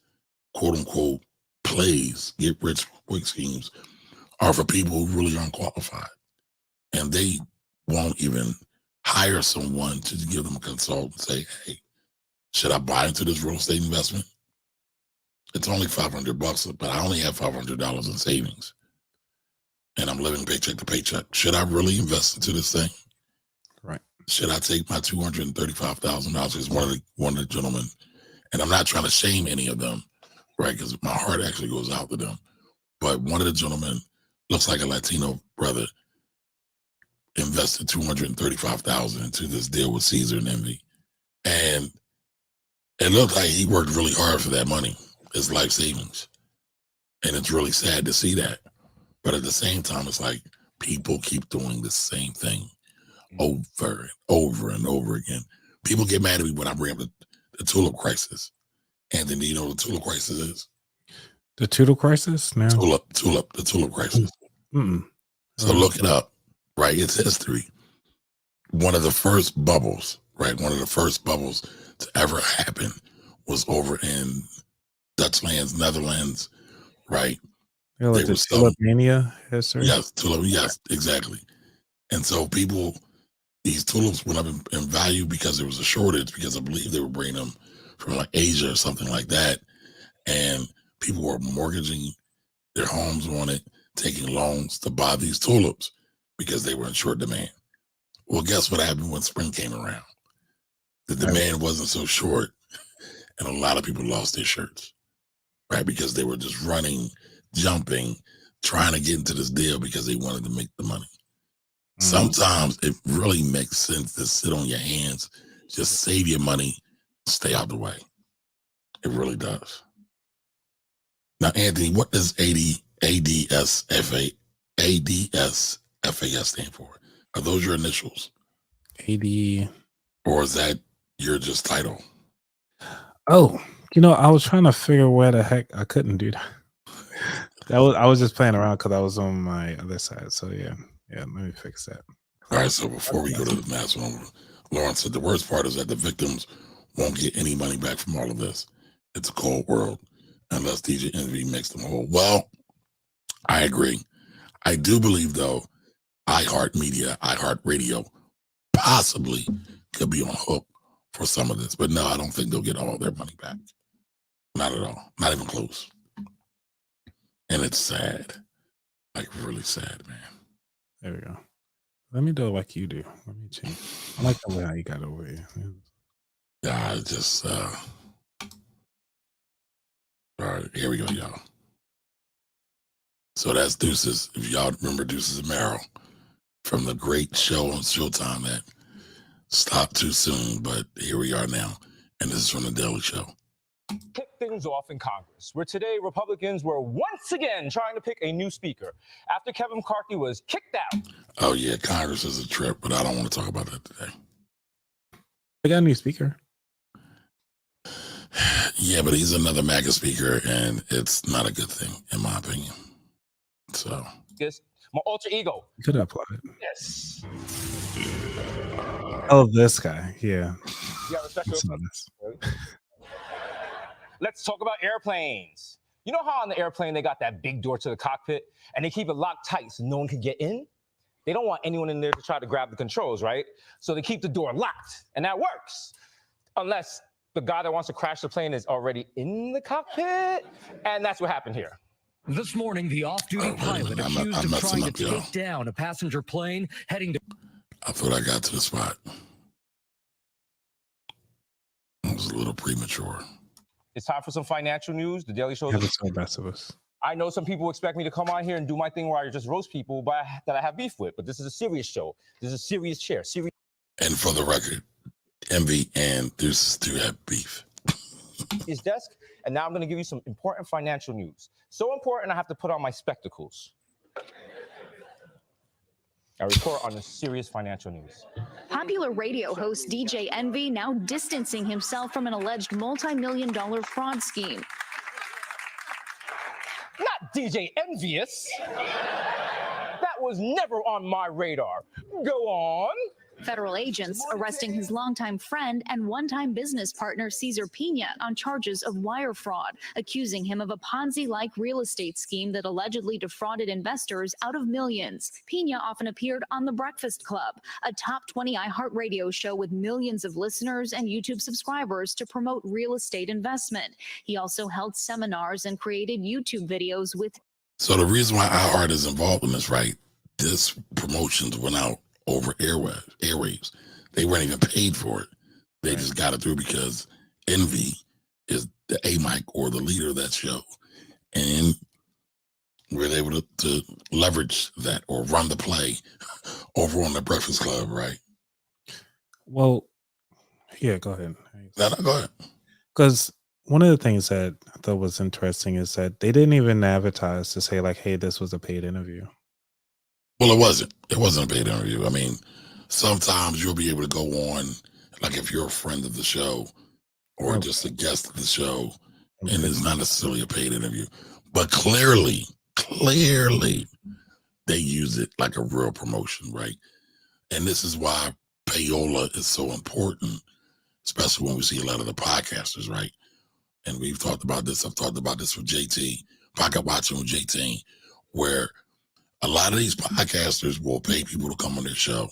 quote unquote plays, get rich quick schemes, are for people who really aren't qualified. And they won't even hire someone to give them a consult and say, hey, should I buy into this real estate investment? It's only $500, but I only have $500 in savings. And I'm living paycheck to paycheck. Should I really invest into this thing? Right. Should I take my $235,000? Is one of the gentlemen, and I'm not trying to shame any of them, right? Because my heart actually goes out to them. But one of the gentlemen looks like a Latino brother, invested $235,000 into this deal with Cesar and Envy, and It looked like he worked really hard for that money, his life savings. And it's really sad to see that. But at the same time, it's like people keep doing the same thing over and over and over again. People get mad at me when I bring up the tulip crisis. Anthony, do you know what the tulip crisis is? The Tudor crisis? No. The tulip crisis. Mm-mm. So look it up, right? It's history. One of the first bubbles, right? One of the first bubbles to ever happen was over in Dutch lands, Netherlands, right? Yeah, like the Tulip Mania history? Yes, tulip, yes, exactly. And so these tulips went up in value because there was a shortage, because I believe they were bringing them from like Asia or something like that. And people were mortgaging their homes on it, taking loans to buy these tulips because they were in short demand. Well, guess what happened when spring came around? The demand wasn't so short, and a lot of people lost their shirts, right? Because they were just running, jumping, trying to get into this deal because they wanted to make the money. Sometimes it really makes sense to sit on your hands, just save your money, stay out the way. It really does. Now, Anthony, what does ADSFAS stand for? Are those your initials? AD. Or is that your just title? Oh, I was trying to figure where the heck I couldn't do that. I was just playing around because I was on my other side. So yeah, let me fix that. All right, so before we go to the next one, Lauren said the worst part is that the victims won't get any money back from all of this. It's a cold world unless DJ Envy makes them whole. Well, I agree. I do believe, though, iHeartRadio possibly could be on hook for some of this. But no, I don't think they'll get all their money back. Not at all. Not even close. And it's sad. Like, really sad, man. There we go. Let me do it like you do. Let me change. I like the way how you got over here. Yeah, I just, all right, here we go, y'all. So that's Deuces. If y'all remember Deuces and Merrill from the great show on Showtime that stopped too soon, but here we are now. And this is from The Daily Show. Kick things off in Congress, where today Republicans were once again trying to pick a new speaker after Kevin McCarthy was kicked out. Oh, yeah, Congress is a trip, but I don't want to talk about that today. They got a new speaker. Yeah, but he's another MAGA speaker, and it's not a good thing, in my opinion. So. Yes, my alter ego. You could apply it. Yes. Oh, this guy. Yeah. You got respect for Let's talk about airplanes. You know how on the airplane they got that big door to the cockpit and they keep it locked tight so no one can get in? They don't want anyone in there to try to grab the controls, right? So they keep the door locked, and that works. Unless the guy that wants to crash the plane is already in the cockpit, and that's what happened here. This morning, the off-duty pilot accused of trying to take down a passenger plane heading to... I thought I got to the spot. It was a little premature. It's time for some financial news. The Daily Show. That's the best of us. I know some people expect me to come on here and do my thing where I just roast people that I have beef with, but this is a serious show. This is a serious chair. And for the record, Envy and Deuces do have beef. His desk, and now I'm going to give you some important financial news. So important, I have to put on my spectacles. I report on the serious financial news. Popular radio host DJ Envy now distancing himself from an alleged multi-million-dollar fraud scheme. Not DJ Envious. That was never on my radar. Go on. Federal agents arresting his longtime friend and one-time business partner Cesar Pina on charges of wire fraud, accusing him of a Ponzi-like real estate scheme that allegedly defrauded investors out of millions. Pina often appeared on The Breakfast Club, a top 20 iHeartRadio show with millions of listeners and YouTube subscribers to promote real estate investment. He also held seminars and created YouTube videos with... So the reason why iHeart is involved in this, right, this promotions went out over airwaves. They weren't even paid for it. They just got it through because Envy is the A-Mic or the leader of that show. And we're able to leverage that or run the play over on the Breakfast Club, right? Well, yeah, go ahead. No, go ahead. Because one of the things that I thought was interesting is that they didn't even advertise to say like, "Hey, this was a paid interview." Well, it wasn't. It wasn't a paid interview. I mean, sometimes you'll be able to go on, like if you're a friend of the show or Okay. just a guest of the show, Okay. and it's not necessarily a paid interview. But clearly, they use it like a real promotion, right? And this is why payola is so important, especially when we see a lot of the podcasters, right? And we've talked about this. I've talked about this with JT, Pocket Watching with JT, where a lot of these podcasters will pay people to come on their show,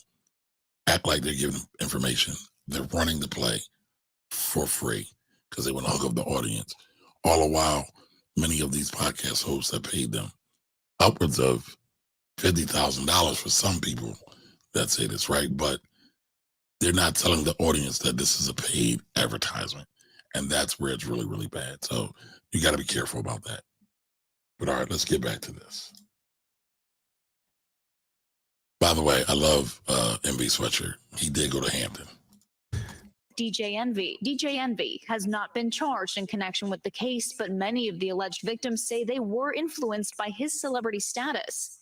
act like they're giving information. They're running the play for free because they want to hook up the audience. All the while, many of these podcast hosts have paid them upwards of $50,000 for some people that say this, right? But they're not telling the audience that this is a paid advertisement. And that's where it's really, really bad. So you got to be careful about that. But all right, let's get back to this. By the way, I love MV Sweatshirt. He did go to Hampton. DJ Envy has not been charged in connection with the case, but many of the alleged victims say they were influenced by his celebrity status.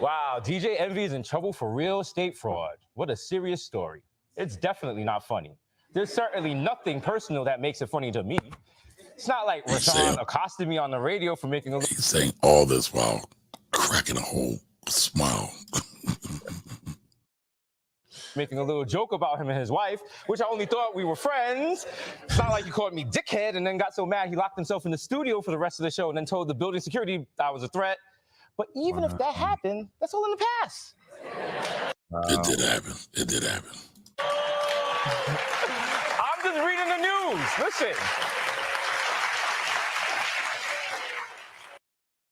Wow, DJ Envy is in trouble for real estate fraud. What a serious story. It's definitely not funny. There's certainly nothing personal that makes it funny to me. It's not like Rashawn accosted me on the radio for making a... He's saying all this while cracking a whole smile. Making a little joke about him and his wife, which I only thought we were friends. It's not like he called me dickhead and then got so mad he locked himself in the studio for the rest of the show and then told the building security I was a threat. But even if that happened, that's all in the past. It did happen. It did happen. I'm just reading the news. Listen.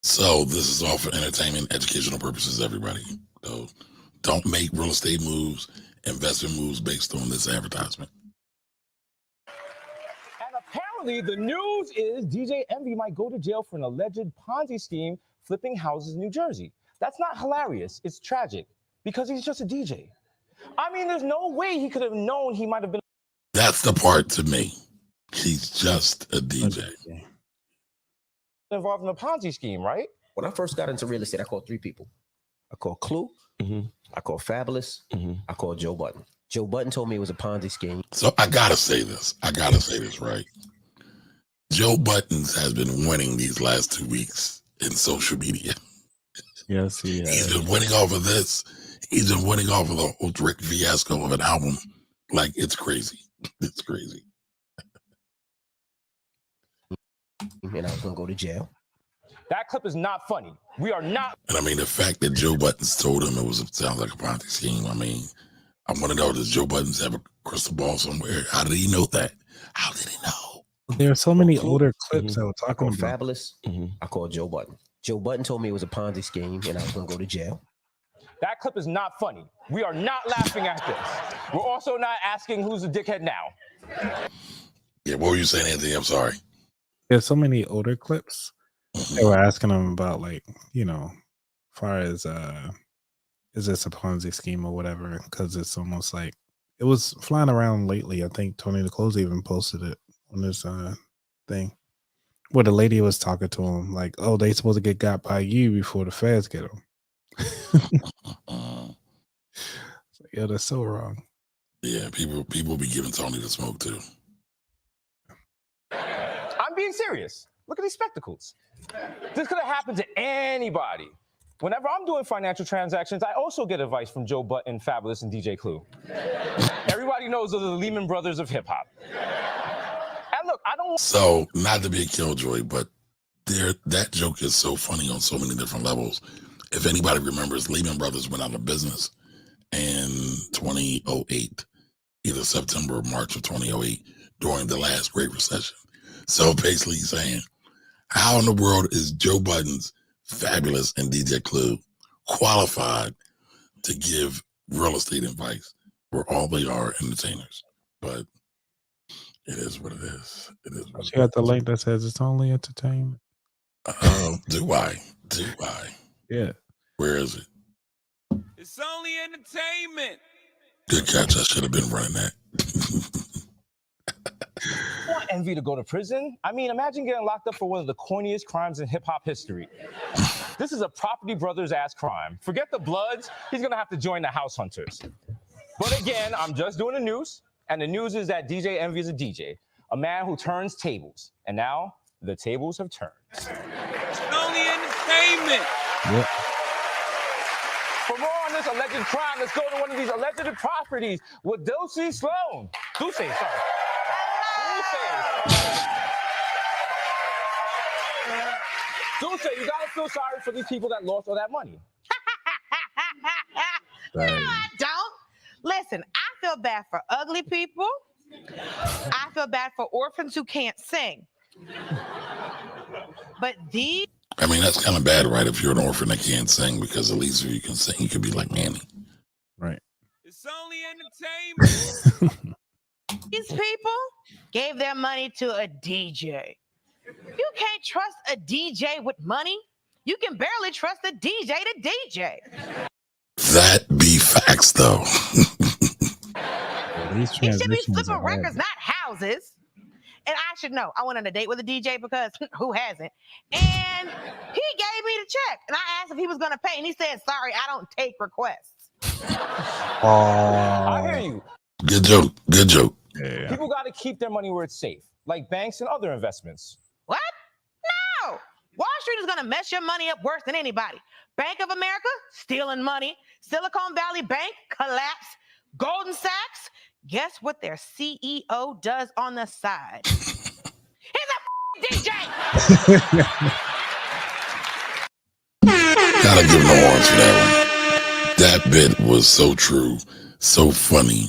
So this is all for entertainment, educational purposes, everybody. So don't make real estate moves, investment moves based on this advertisement. And apparently the news is DJ Envy might go to jail for an alleged Ponzi scheme flipping houses in New Jersey. That's not hilarious. It's tragic because he's just a DJ. I mean, there's no way he could have known he might have been. That's the part to me. He's just a DJ. Involved in a Ponzi scheme, right? When I first got into real estate, I called 3 people. I called Clue. I called Fabulous. I called Joe Budden. Joe Budden told me it was a Ponzi scheme. So I gotta say this. Right? Joe Buttons has been winning these last 2 weeks in social media. Yes, he has. He's been winning off of this. He's been winning off of the whole Drake fiasco of an album. Like, it's crazy. It's crazy. And I was going to go to jail. That clip is not funny. We are not. And I mean, the fact that Joe Buttons told him it sounds like a Ponzi scheme. I mean, I want to know, does Joe Buttons have a crystal ball somewhere? How did he know that? How did he know? There are so many older clips that were I talking called about. Fabulous. I called Joe Budden. Joe Budden told me it was a Ponzi scheme and I was going to go to jail. That clip is not funny. We are not laughing at this. We're also not asking who's the dickhead now. Yeah, what were you saying, Anthony? I'm sorry. There's so many older clips. They were asking him about, like, you know, far as is this a Ponzi scheme or whatever? Because it's almost like it was flying around lately. I think Tony the Close even posted it on this thing where the lady was talking to him like, "Oh, they supposed to get got by you before the feds get them." Yeah, that's so wrong. Yeah, people be giving Tony the smoke too. I'm being serious. Look at these spectacles. This could have happened to anybody. Whenever I'm doing financial transactions, I also get advice from Joe Budden, Fabulous, and DJ Clue. Everybody knows those are the Lehman Brothers of hip hop. And look, I don't. So, not to be a killjoy, but that joke is so funny on so many different levels. If anybody remembers, Lehman Brothers went out of business in 2008, either September or March of 2008, during the last Great Recession. So basically he's saying, how in the world is Joe Budden's Fabulous and DJ Clue qualified to give real estate advice where all they are entertainers? But it is what it is. It is what You got the link that says it's only entertainment. Do I? Yeah. Where is it? It's only entertainment. Good catch. I should have been running that. I want Envy to go to prison. I mean, imagine getting locked up for one of the corniest crimes in hip hop history. This is a Property Brothers ass crime. Forget the Bloods. He's gonna have to join the House Hunters. But again, I'm just doing the news, and the news is that DJ Envy is a DJ, a man who turns tables, and now the tables have turned. It's only entertainment. Yep. For more on this alleged crime, let's go to one of these alleged properties with Deuces Sloan. Deuces, sorry. Deuces, you gotta feel sorry for these people that lost all that money. No, I don't. Listen, I feel bad for ugly people. I feel bad for orphans who can't sing. But these... I mean, that's kind of bad, right? If you're an orphan that can't sing, because at least if you can sing, you could be like Manny. Right. It's only entertainment. These people gave their money to a DJ. You can't trust a DJ with money. You can barely trust a DJ to DJ. That be facts, though. These He should be transitions flipping are records, hard. not houses. And I should know. I went on a date with a DJ because who hasn't? And he gave me the check. And I asked if he was going to pay. And he said, sorry, I don't take requests. I hear you. Good joke. Good joke. Yeah. People gotta keep their money where it's safe, like banks and other investments. What? No. Wall Street is going to mess your money up worse than anybody. Bank of America, stealing money. Silicon Valley Bank, collapse. Golden Sachs, guess what their CEO does on the side? He's a DJ. Gotta give him the horns for that one. That bit was so true, so funny,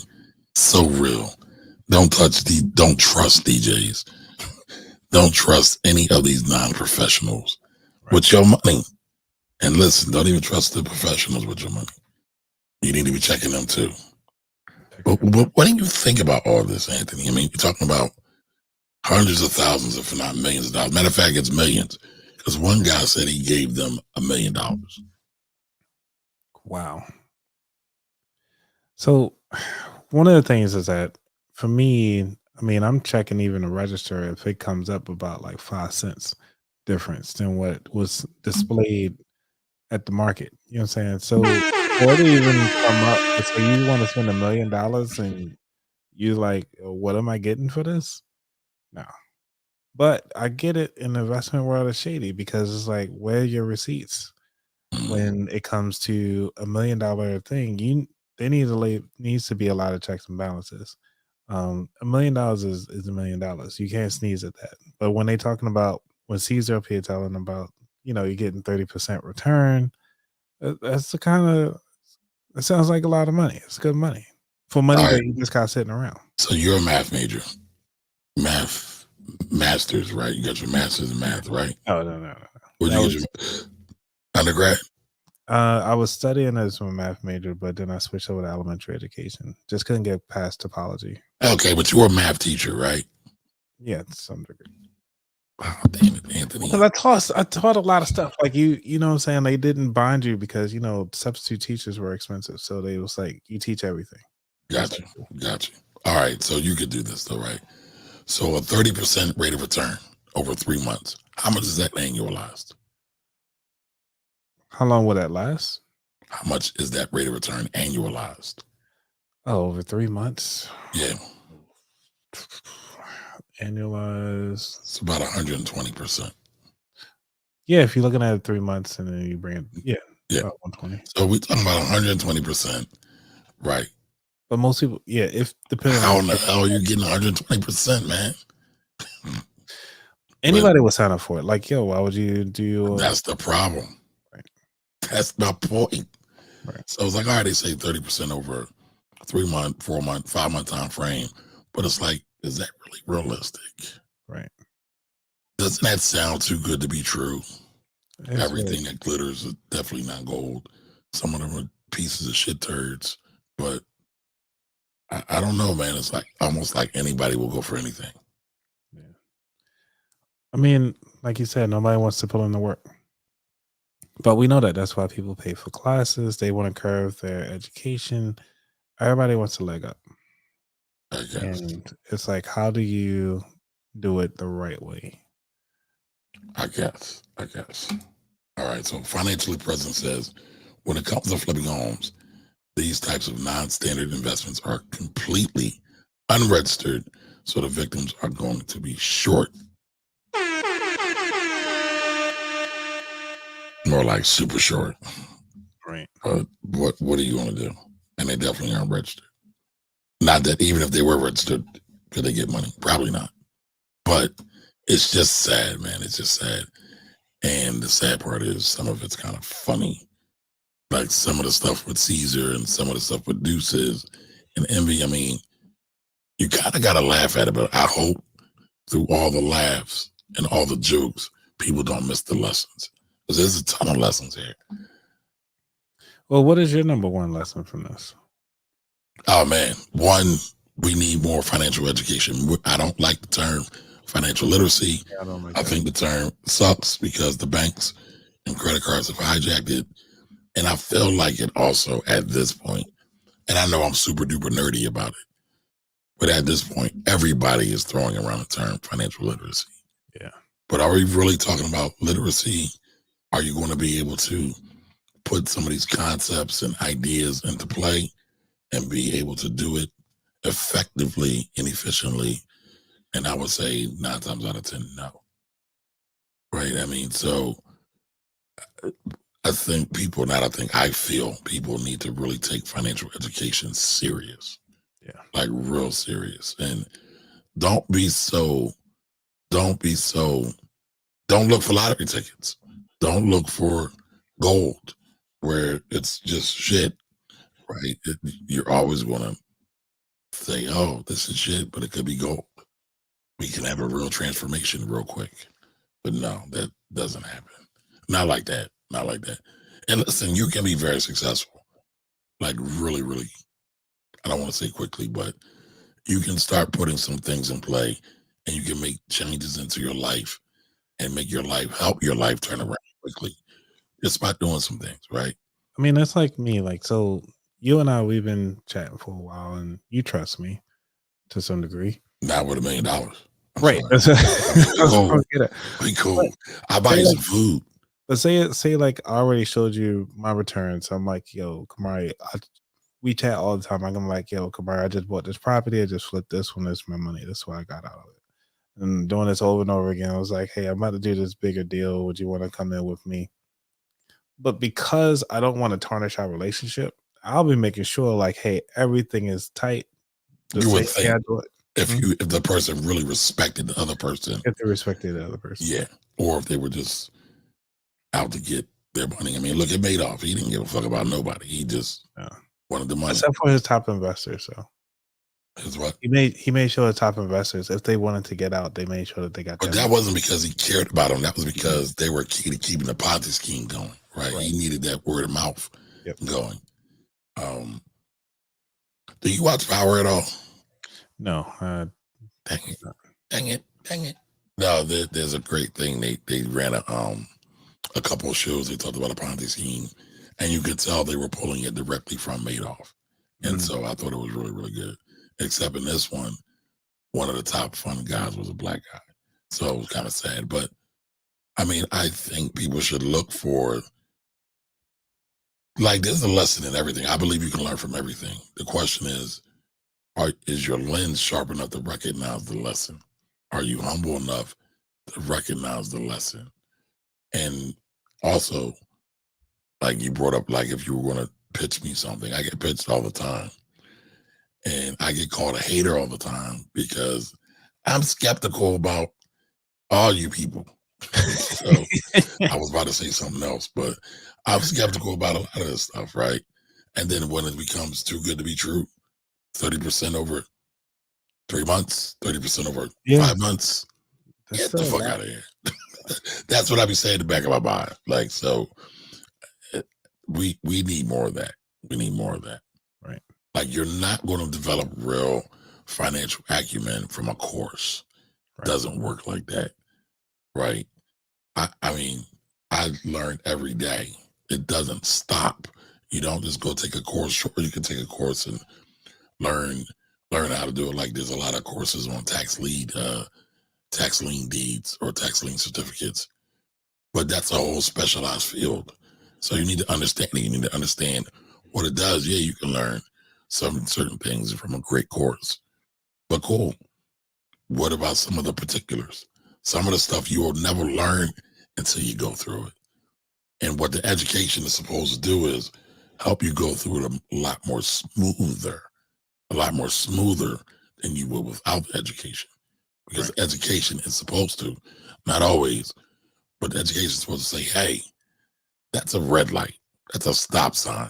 so real. Don't trust DJs. Don't trust any of these non-professionals with your money. And listen, don't even trust the professionals with your money. You need to be checking them too. But what do you think about all this, Anthony? I mean, you're talking about hundreds of thousands, if not millions of dollars. Matter of fact, it's millions. Because one guy said he gave them $1 million. Wow. So one of the things is that for me, I mean, I'm checking even the register if it comes up about like 5 cents difference than what was displayed at the market. You know what I'm saying? So for it to even come up, so you want to spend $1 million and you like, what am I getting for this? No. But I get it, in the investment world is shady because it's like, where are your receipts? When it comes to $1 million thing, needs to be a lot of checks and balances. $1 million is $1 million. You can't sneeze at that. But when they talking about, when Cesar Pina telling about, you're getting 30% return, that's the kind of, it sounds like a lot of money. It's good money for money that you just got sitting around. So you're a math major, masters, right? You got your master's in math, right? Oh, no. Where'd you get your undergrad? I was studying as a math major, but then I switched over to elementary education. Just couldn't get past topology. Okay, but you were a math teacher, right? Yeah, to some degree. Oh, damn it, Anthony. Because I taught a lot of stuff. Like you know what I'm saying? They didn't bind you because, substitute teachers were expensive. So they was like, you teach everything. Got you. All right, so you could do this though, right? So a 30% rate of return over 3 months. How much is that annualized? How long will that last? How much is that rate of return annualized? Oh, over 3 months. Yeah. Annualized. It's about 120%. Yeah, if you're looking at it 3 months and then you bring it, yeah. About 120. So we're talking about 120%, right? But most people, yeah, if depending how on in the hell you're getting 120%, man. Anybody would sign up for it. Like, yo, why would you do? That's the problem. Right. That's my point. Right. So it's like, all right, they say 30% over a 3 month, 4 month, 5 month time frame, but it's like, is that really realistic? Right. Doesn't that sound too good to be true? It's Everything that glitters is definitely not gold. Some of them are pieces of shit turds, but I don't know, man. It's like almost like anybody will go for anything. Yeah. I mean, like you said, nobody wants to put in the work. But we know that. That's why people pay for classes. They want to curve their education. Everybody wants a leg up. I guess. And it's like, how do you do it the right way? I guess. All right. So Financially Present says, when it comes to flipping homes, these types of non-standard investments are completely unregistered, so the victims are going to be short. More like super short. Right. But what are you going to do? And they definitely aren't registered. Not that even if they were registered, could they get money? Probably not. But it's just sad, man. It's just sad. And the sad part is some of it's kind of funny. Like some of the stuff with Cesar and some of the stuff with Deuces and Envy. I mean, you kind of got to laugh at it, but I hope through all the laughs and all the jokes, people don't miss the lessons. Because there's a ton of lessons here. Well, what is your number one lesson from this? Oh, man. One, we need more financial education. I don't like the term financial literacy. Yeah, I don't like I think the term sucks because the banks and credit cards have hijacked it. And I feel like it also at this point, and I know I'm super duper nerdy about it, but at this point, everybody is throwing around the term financial literacy. Yeah. But are we really talking about literacy? Are you going to be able to put some of these concepts and ideas into play and be able to do it effectively and efficiently? And I would say 9 times out of 10, no. Right? I mean, so I feel people need to really take financial education serious. Yeah. Like real serious. And don't look for lottery tickets. Don't look for gold where it's just shit, right? You're always going to say, oh, this is shit, but it could be gold. We can have a real transformation real quick. But no, that doesn't happen. Not like that. And listen, you can be very successful. Like really, really, I don't want to say quickly, but you can start putting some things in play and you can make changes into your life and help your life turn around quickly just by doing some things, right? I mean, it's like me. Like, so you and I, we've been chatting for a while, and you trust me to some degree. Not with $1 million. Right. Be cool. I buy you some food. But say like I already showed you my returns. So I'm like, yo, Kamari, we chat all the time. I'm like, yo, Kamari, I just bought this property. I just flipped this one. This is my money. This is what I got out of it. And doing this over and over again, I was like, hey, I'm about to do this bigger deal. Would you want to come in with me? But because I don't want to tarnish our relationship, I'll be making sure like, hey, everything is tight. You would think if the person really respected the other person. If they respected the other person. Yeah. Or if they were just out to get their money. I mean, look at Madoff. He didn't give a fuck about nobody. He just wanted the money. Except for his top investors. So his what? He made sure the top investors, if they wanted to get out, they made sure that they got. But that wasn't because he cared about them. That was because they were key to keeping the Ponzi scheme going. Right? He needed that word of mouth going. Do you watch Power at all? No. Dang it. No, there's a great thing. They ran a couple of shows. They talked about a Ponzi scheme, and you could tell they were pulling it directly from Madoff. And so I thought it was really, really good. Except in this one of the top fun guys was a black guy. So it was kind of sad. But I mean, I think people should look for, like, there's a lesson in everything. I believe you can learn from everything. The question is your lens sharp enough to recognize the lesson? Are you humble enough to recognize the lesson? And also, like you brought up, like if you were going to pitch me something, I get pitched all the time. And I get called a hater all the time because I'm skeptical about all you people. So I was about to say something else, but I'm skeptical about a lot of this stuff, right? And then when it becomes too good to be true, 30% over 3 months, 30% over 5 months, get the fuck out of here. That's what I be saying in the back of my mind. Like, so we need more of that. We need more of that. Right. Like, you're not going to develop real financial acumen from a course. Right. Doesn't work like that. Right. I mean, I learn every day. It doesn't stop. You don't just go take a course. Sure, you can take a course and learn learn how to do it. Like there's a lot of courses on tax lien deeds or tax lien certificates, but that's a whole specialized field. So you need to understand it. You need to understand what it does. Yeah, you can learn some certain things from a great course, but cool. What about some of the particulars? Some of the stuff you will never learn until you go through it. And what the education is supposed to do is help you go through it a lot more smoother than you would without the education. Because education is supposed to, not always, but the education is supposed to say, hey, that's a red light. That's a stop sign.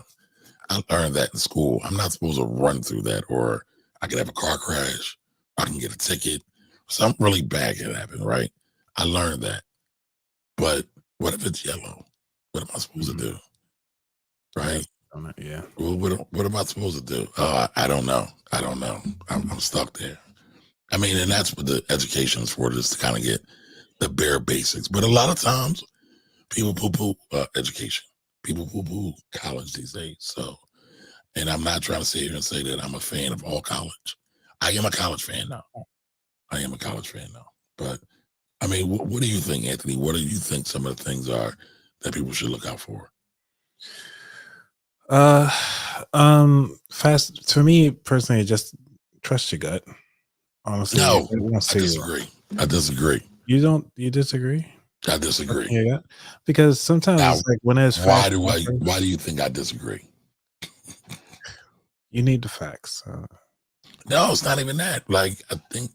I learned that in school. I'm not supposed to run through that, or I could have a car crash. I can get a ticket. Something really bad can happen, right? I learned that. But what if it's yellow? What am I supposed to do? Right? Yeah. Well, what am I supposed to do? I don't know. I'm stuck there. I mean, and that's what the education is for, just to kind of get the bare basics. But a lot of times, people poo-poo education. People poo-poo college these days. So, and I'm not trying to sit here and say that I'm a fan of all college. I am a college fan now. But, I mean, what do you think, Anthony? What do you think some of the things are that people should look out for? Fast for me personally, just trust your gut. Honestly, No, I disagree. You disagree? I disagree. Yeah, because sometimes Now, it's like when it's why do you think I disagree? You need the facts. No, it's not even that. Like, I think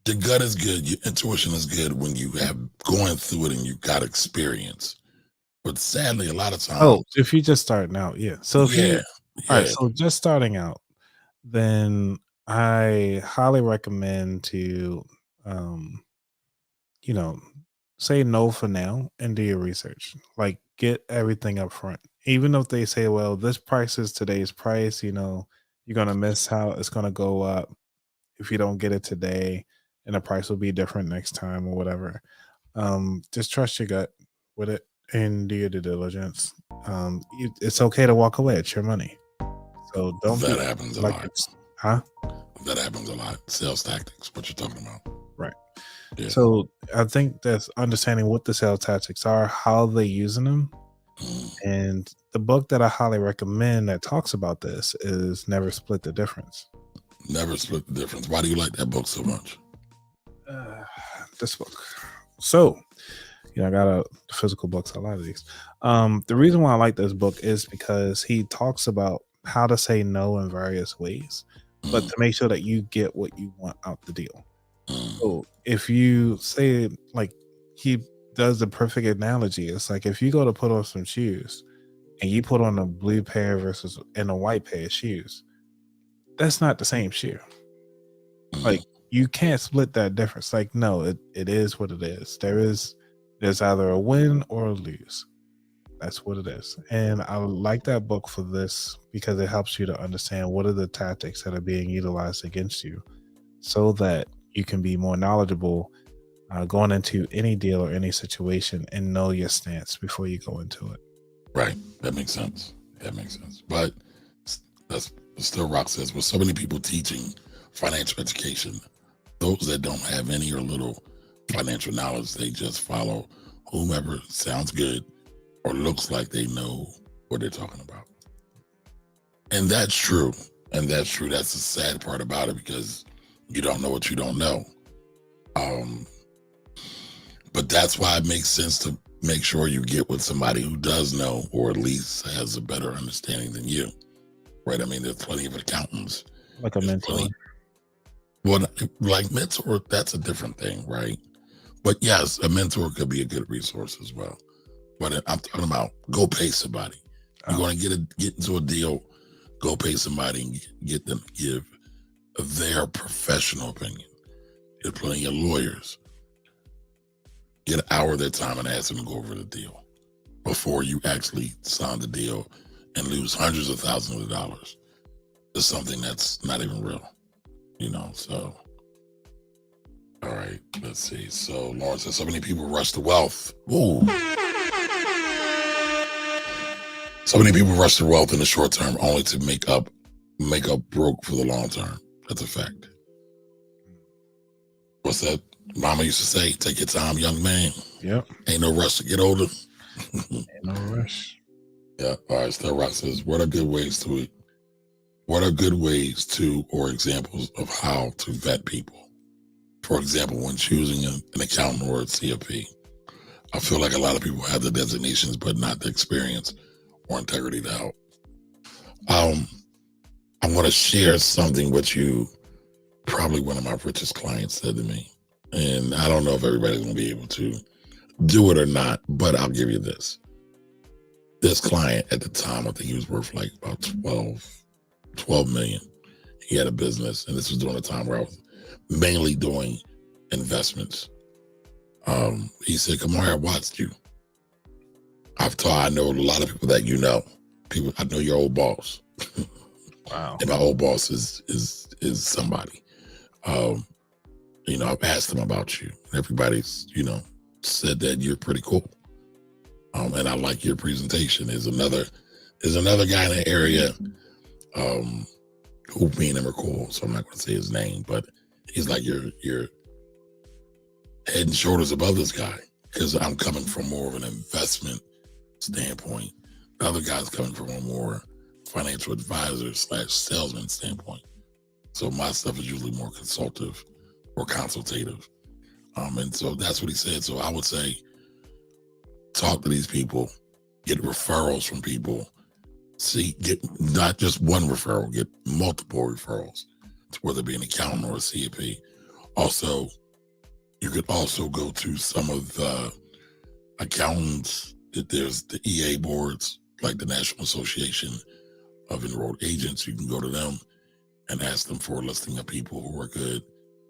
the gut is good. Your intuition is good when you have going through it and you got experience. But sadly, a lot of times. Oh, if you're just starting out, yeah. So all right, so just starting out, then I highly recommend to, say no for now and do your research. Like, get everything up front. Even if they say, well, this price is today's price, you're gonna miss out. It's gonna go up if you don't get it today, and the price will be different next time or whatever. Just trust your gut with it and do your due diligence. It's okay to walk away. It's your money. So don't. That happens a lot. Huh? That happens a lot. Sales tactics. What you're talking about? Right. Yeah. So I think that's understanding what the sales tactics are, how they using them, and the book that I highly recommend that talks about this is Never Split the Difference. Never Split the Difference. Why do you like that book so much? This book. So, I got a physical books, a lot of these. The reason why I like this book is because he talks about how to say no in various ways, but to make sure that you get what you want out the deal. So if you say, like, he does the perfect analogy. It's like if you go to put on some shoes and you put on a blue pair versus and a white pair of shoes, that's not the same shoe. Like, you can't split that difference. Like, no, it is what it is. There's either a win or a lose. That's what it is. And I like that book for this because it helps you to understand what are the tactics that are being utilized against you so that you can be more knowledgeable going into any deal or any situation and know your stance before you go into it. Right. That makes sense. But that's still Rock says, with so many people teaching financial education, those that don't have any or little financial knowledge, they just follow whomever sounds good or looks like they know what they're talking about. And that's true. That's the sad part about it, because you don't know what you don't know. But that's why it makes sense to make sure you get with somebody who does know, or at least has a better understanding than you. Right? I mean, there's plenty of accountants. Like a mentor. Like mentor, that's a different thing, right? But yes, a mentor could be a good resource as well. But I'm talking about go pay somebody. You're going to get into a deal, go pay somebody and get them to give their professional opinion. There's plenty of lawyers. Get an hour of their time and ask them to go over the deal before you actually sign the deal and lose hundreds of thousands of dollars. It's something that's not even real, so. All right, let's see. So Lawrence says, so many people rush to wealth. Ooh. So many people rush to wealth in the short term only to make up broke for the long term. That's a fact. What's that? Mama used to say, take your time, young man. Yep. Ain't no rush to get older. Ain't no rush. Yeah. All right. Still Rock says, what are good ways to or examples of how to vet people? For example, when choosing an accountant or a CFP, I feel like a lot of people have the designations, but not the experience or integrity to help. I'm going to share something with you. Probably one of my richest clients said to me, and I don't know if everybody's going to be able to do it or not, but I'll give you this. This client at the time, I think he was worth like about 12 million. He had a business, and this was during a time where I was mainly doing investments. He said, come on, I watched you. I know a lot of people that you know. I know your old boss. Wow. And my old boss is somebody. I've asked them about you. Everybody's, said that you're pretty cool. And I like your presentation. There's another guy in the area who me and him are cool, so I'm not going to say his name, but he's like, you're head and shoulders above this guy, because I'm coming from more of an investment standpoint. The other guy's coming from a more financial advisor / salesman standpoint. So my stuff is usually more consultative or consultative. And so that's what he said. So I would say, talk to these people, get referrals from people. Get not just one referral, get multiple referrals, whether it be an accountant or a CFP. Also, you could also go to some of the accountants. There's the EA boards, like the National Association of Enrolled Agents. You can go to them and ask them for a listing of people who are good.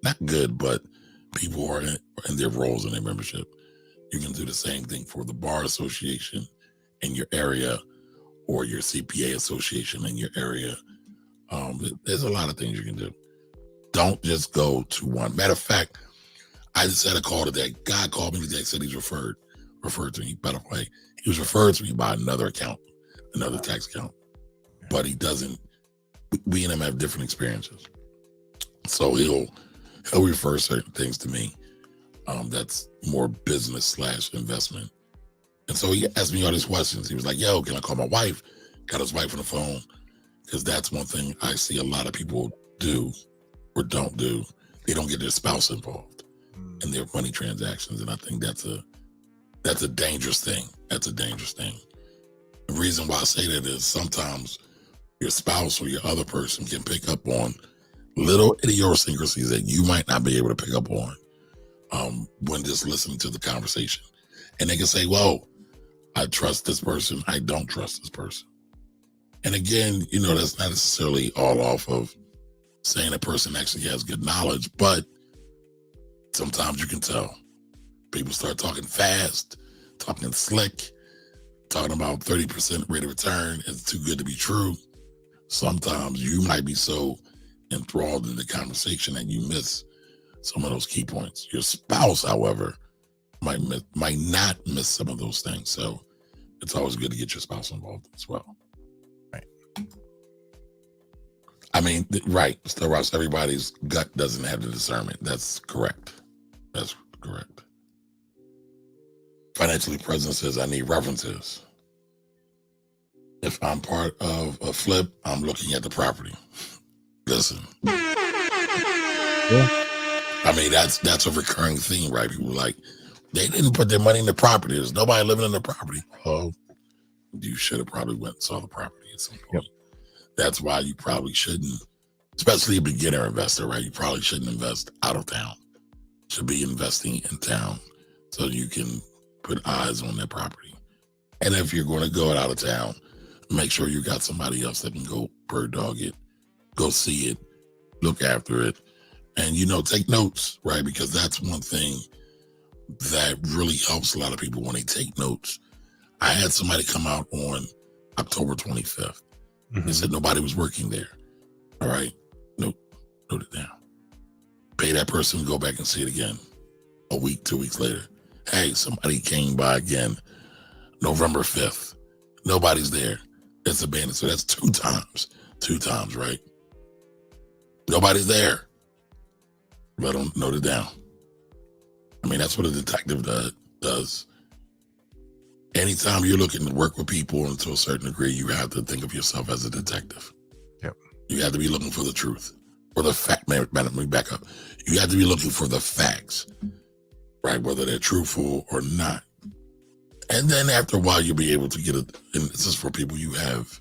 Not good, but people who are in their roles in their membership. You can do the same thing for the Bar Association in your area or your CPA Association in your area. There's a lot of things you can do. Don't just go to one. Matter of fact, I just had a call today. Guy called me today, said he's referred to me. By the way, he was referred to me by another tax account. But he doesn't, we and him have different experiences. So he'll refer certain things to me. That's more business / investment. And so he asked me all these questions. He was like, yo, can I call my wife? Got his wife on the phone. Because that's one thing I see a lot of people do or don't do. They don't get their spouse involved in their money transactions. And I think that's a dangerous thing. That's a dangerous thing. The reason why I say that is sometimes your spouse or your other person can pick up on little idiosyncrasies that you might not be able to pick up on when just listening to the conversation. And they can say, whoa, I trust this person. I don't trust this person. And again, that's not necessarily all off of saying a person actually has good knowledge, but sometimes you can tell. People start talking fast, talking slick, talking about 30% rate of return. It's too good to be true. Sometimes you might be so enthralled in the conversation that you miss some of those key points. Your spouse, however, might not miss some of those things. So it's always good to get your spouse involved as well. Right. I mean, right. Still, Ross, everybody's gut doesn't have the discernment. That's correct. That's correct. Financially Present says, I need references. If I'm part of a flip, I'm looking at the property. Listen. Yeah. I mean, that's a recurring theme, right? People are like, they didn't put their money in the property. There's nobody living in the property. Oh, you should have probably went and saw the property at some point. Yep. That's why you probably shouldn't, especially a beginner investor, right? You probably shouldn't invest out of town. You should be investing in town so you can put eyes on that property. And if you're going to go out of town, make sure you got somebody else that can go bird dog it, go see it, look after it, and, take notes, right? Because that's one thing that really helps a lot of people when they take notes. I had somebody come out on October 25th. They said nobody was working there. All right. Note it down. Pay that person, go back and see it again. A week, 2 weeks later. Hey, somebody came by again. November 5th. Nobody's there. It's abandoned. So that's two times, right? Nobody's there. Let them note it down. I mean, that's what a detective does. Anytime you're looking to work with people, and to a certain degree, you have to think of yourself as a detective. Yep. You have to be looking for the truth or the fact. Man, let me back up. You have to be looking for the facts, right? Whether they're truthful or not. And then after a while, you'll be able to get it. And this is for people you have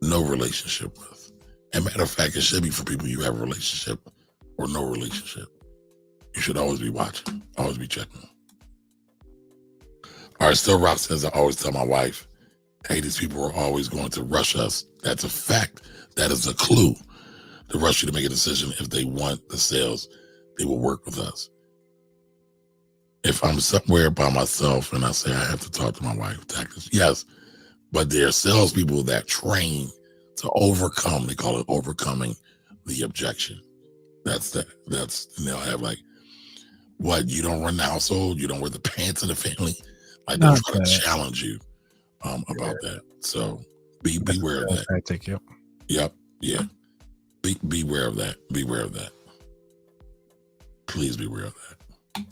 no relationship with. And matter of fact, it should be for people you have a relationship or no relationship. You should always be watching, always be checking. All right, Still Rock says, I always tell my wife, hey, these people are always going to rush us. That's a fact. That is a clue to rush you to make a decision. If they want the sales, they will work with us. If I'm somewhere by myself and I say I have to talk to my wife, tactics, yes, but there are salespeople that train to overcome. They call it overcoming the objection. That's and they'll have like, what, you don't run the household, you don't wear the pants in the family. Like they'll try to challenge you about that. So beware of that. Tactic, yep. Yep. Yeah. Beware of that. Beware of that. Please beware of that.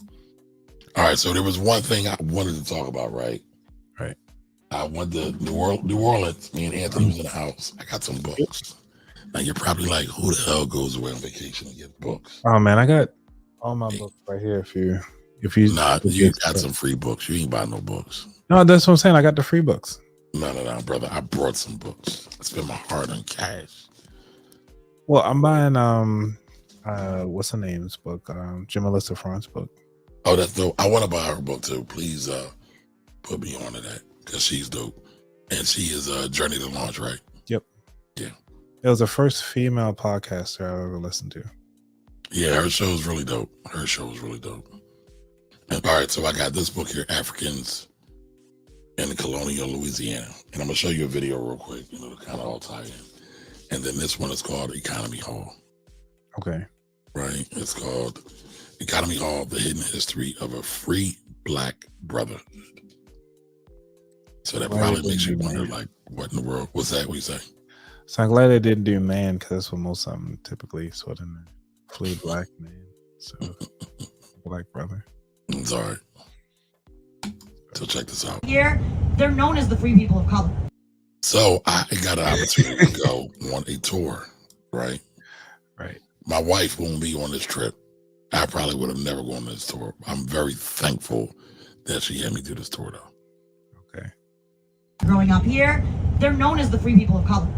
All right. So there was one thing I wanted to talk about, right? Right. I went to New Orleans. Me and Anthony was in the house. I got some books. Now you're probably like, who the hell goes away on vacation and get books? Oh man, I got all my books right here. If you you got some free books. You ain't buy no books. No, that's what I'm saying. I got the free books. No, brother. I brought some books. I spent my hard-earned cash. Well, I'm buying what's her name's book? Jim Melissa Fran's book. Oh, that's dope. I want to buy her book too. Please put me on to that because she's dope. And she is Journey to Launch, right? Yep. Yeah. It was the first female podcaster I ever listened to. Yeah, her show is really dope. And, all right, so I got this book here, Africans in Colonial Louisiana. And I'm going to show you a video real quick, to kind of all tie in. And then this one is called Economy Hall. Okay. Right? It's called Economy Hall, The Hidden History of a Free Black Brotherhood. So that probably makes you wonder, like, what in the world? What's that? What you say? So I'm glad they didn't do man, because that's what most of them typically sort of free black man. So black brother. It's all right. So check this out. Here, they're known as the free people of color. So I got an opportunity to go on a tour, right? Right. My wife won't be on this trip. I probably would have never gone on this tour. I'm very thankful that she had me do this tour, though. Okay. Growing up here, they're known as the free people of color.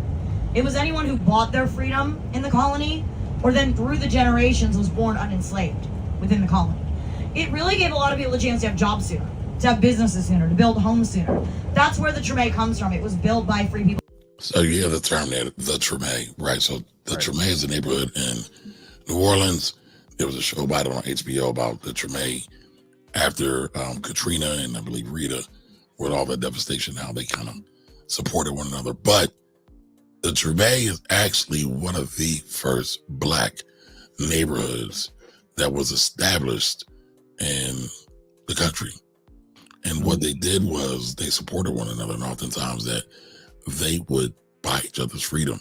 It was anyone who bought their freedom in the colony or then through the generations was born unenslaved within the colony. It really gave a lot of people a chance to have jobs sooner, to have businesses sooner, to build homes sooner. That's where the Treme comes from. It was built by free people. So you hear the term there, the Treme, right? So the Treme is a neighborhood in New Orleans. There was a show about it on HBO about the Treme after Katrina and I believe Rita, with all the devastation, how they kind of supported one another. But the Treme is actually one of the first black neighborhoods that was established in the country. And what they did was they supported one another, and oftentimes that they would buy each other's freedom.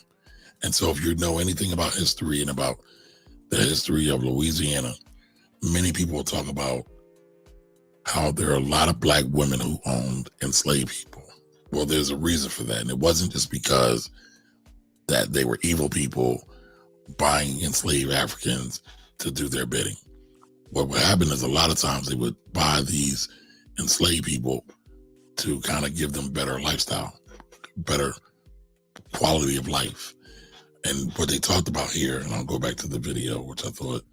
And so if you know anything about history and about the history of Louisiana, many people will talk about how there are a lot of black women who owned enslaved people. Well, there's a reason for that. And it wasn't just because that they were evil people buying enslaved Africans to do their bidding. What would happen is a lot of times they would buy these enslaved people to kind of give them better lifestyle, better quality of life. And what they talked about here, and I'll go back to the video, which I thought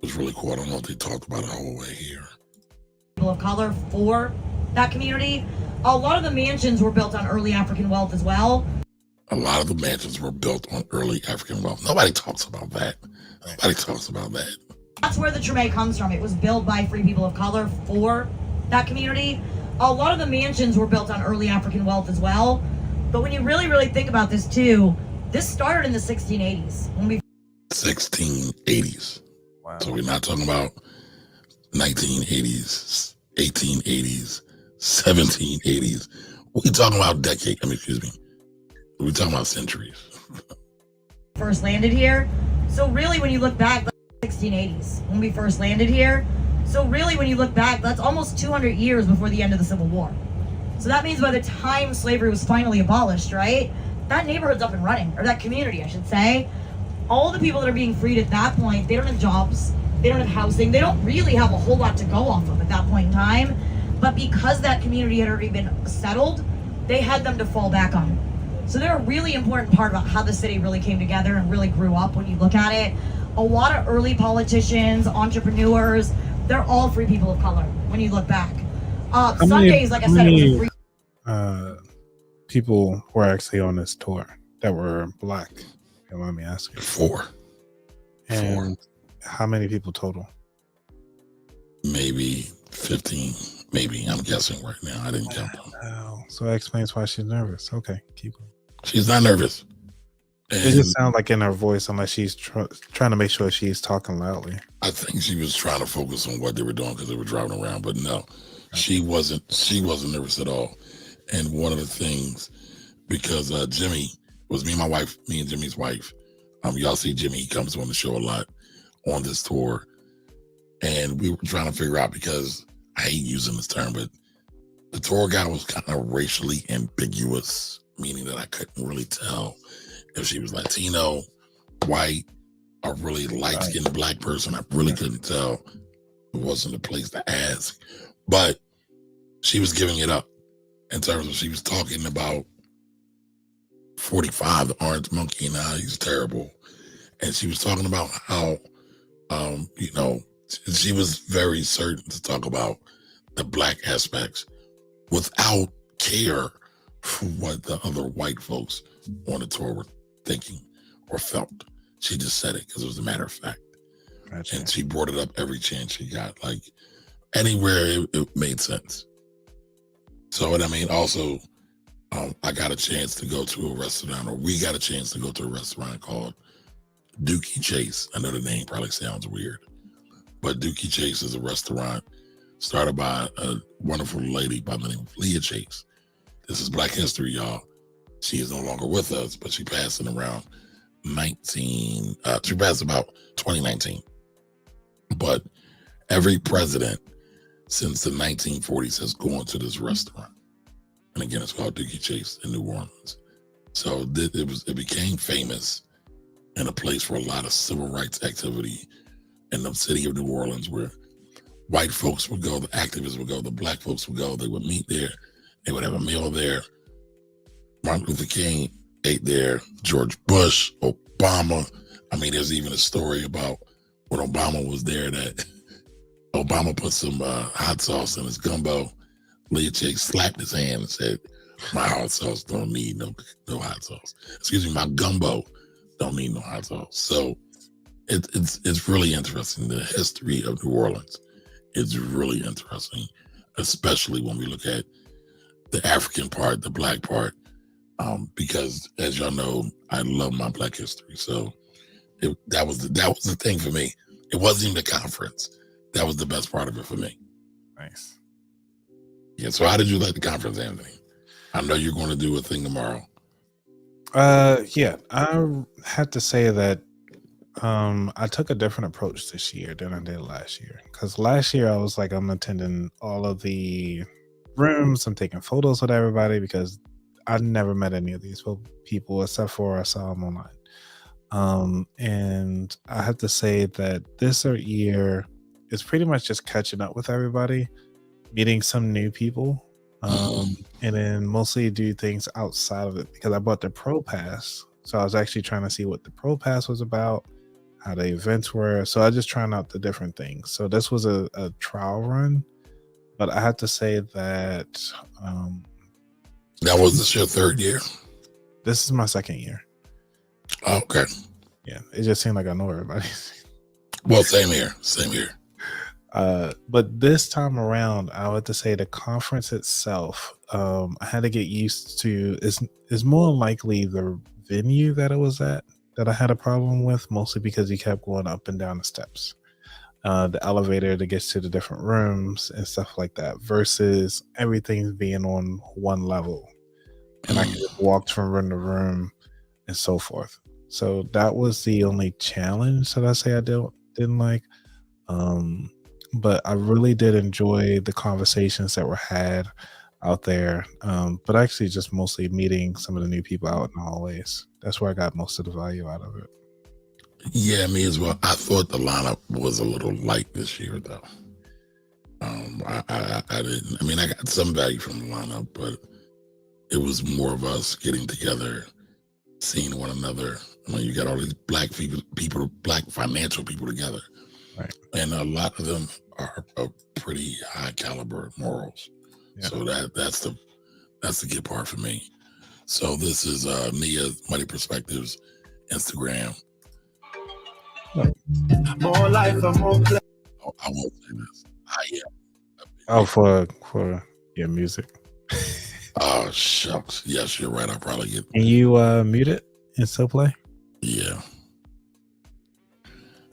was really cool. I don't know if they talked about it the whole way here. People of color for that community. A lot of the mansions were built on early African wealth as well. A lot of the mansions were built on early African wealth. Nobody talks about that. Nobody talks about that. That's where the Treme comes from. It was built by free people of color for that community. A lot of the mansions were built on early African wealth as well. But when you really, really think about this too, this started in the 1680s. 1680s. Wow. So we're not talking about 1980s, 1880s, 1780s. We're talking about decades. We're talking about centuries. First landed here, So really, when you look back, that's 1680s when we first landed here. So really, when you look back, that's almost 200 years before the end of the Civil War. So that means by the time slavery was finally abolished, right, that neighborhood's up and running, or that community, I should say. All the people that are being freed at that point, they don't have jobs, they don't have housing, they don't really have a whole lot to go off of at that point in time. But because that community had already been settled, they had them to fall back on. So they're a really important part about how the city really came together and really grew up when you look at it. A lot of early politicians, entrepreneurs, they're all free people of color when you look back. Sundays, like I said, it was a free. People were actually on this tour that were black. You let me ask you. 4. And how many people total? Maybe 15. Maybe. I'm guessing right now. I didn't count them. Oh, so that explains why she's nervous. Okay, keep going. She's not nervous. And it just sounds like in her voice, unless she's trying to make sure she's talking loudly. I think she was trying to focus on what they were doing because they were driving around. But no, she wasn't nervous at all. And one of the things, because Jimmy was me and Jimmy's wife. Y'all see Jimmy, he comes on the show a lot on this tour. And we were trying to figure out, because I hate using this term, but the tour guide was kind of racially ambiguous, meaning that I couldn't really tell if she was Latino, white, or really light-skinned black person. I really couldn't tell. It wasn't a place to ask. But she was giving it up in terms of, she was talking about 45, the orange monkey, and how he's terrible. And she was talking about how, she was very certain to talk about the black aspects without care for what the other white folks on the tour were thinking or felt. She just said it because it was a matter of fact. Gotcha. And she brought it up every chance she got. Like, anywhere it made sense. So, and I mean, also, I got a chance to go to a restaurant, or we got a chance to go to a restaurant called Dookie Chase. I know the name probably sounds weird, but Dookie Chase is a restaurant started by a wonderful lady by the name of Leah Chase. This is Black History, y'all. She is no longer with us, but she passed in around she passed about 2019. But every president since the 1940s has gone to this restaurant. And again, it's called Dookie Chase in New Orleans. So it became famous and a place for a lot of civil rights activity in the city of New Orleans, where white folks would go, the activists would go, the black folks would go, they would meet there, they would have a meal there. Martin Luther King ate there, George Bush, Obama. I mean, there's even a story about when Obama was there that Obama put some hot sauce in his gumbo. Leah Chase slapped his hand and said, "My hot sauce don't need no hot sauce. Excuse me, my gumbo don't need no hot sauce." So it's really interesting. The history of New Orleans is really interesting, especially when we look at the African part, the black part, because as y'all know, I love my black history. So that was the thing for me. It wasn't even the conference. That was the best part of it for me. Nice. Yeah. So how did you like the conference, Anthony? I know you're going to do a thing tomorrow. Yeah, I have to say that I took a different approach this year than I did last year. Because last year I was like, I'm attending all of the rooms, I'm taking photos with everybody, because I never met any of these people except for I saw them online. And I have to say that this year is pretty much just catching up with everybody, meeting some new people, and then mostly do things outside of it, because I bought the Pro Pass. So I was actually trying to see what the Pro Pass was about, how the events were. So I just trying out the different things. So this was a trial run, but I have to say that That was this your third year? This is my second year. Okay. Yeah, it just seemed like I know everybody. Well, same here. But this time around, I would have to say the conference itself, I had to get used to. Is more likely the venue that it was at that I had a problem with, mostly because you kept going up and down the steps, the elevator that gets to the different rooms and stuff like that, versus everything being on one level, and I could just walk from room to room and so forth. So that was the only challenge that I say I didn't like. But I really did enjoy the conversations that were had out there. But actually just mostly meeting some of the new people out in the hallways. That's where I got most of the value out of it. Yeah, me as well. I thought the lineup was a little light this year, though. I didn't. I mean, I got some value from the lineup, but it was more of us getting together, seeing one another. I mean, you got all these black people, black financial people together, right? And a lot of them are of pretty high caliber morals. Yeah. So that's the good part for me. So this is Nia Money Perspectives Instagram. More life and more play. Oh, I won't say this. Oh, for your music. Oh shucks. Yes, you're right. I'll probably get. Can you mute it and still play? Yeah.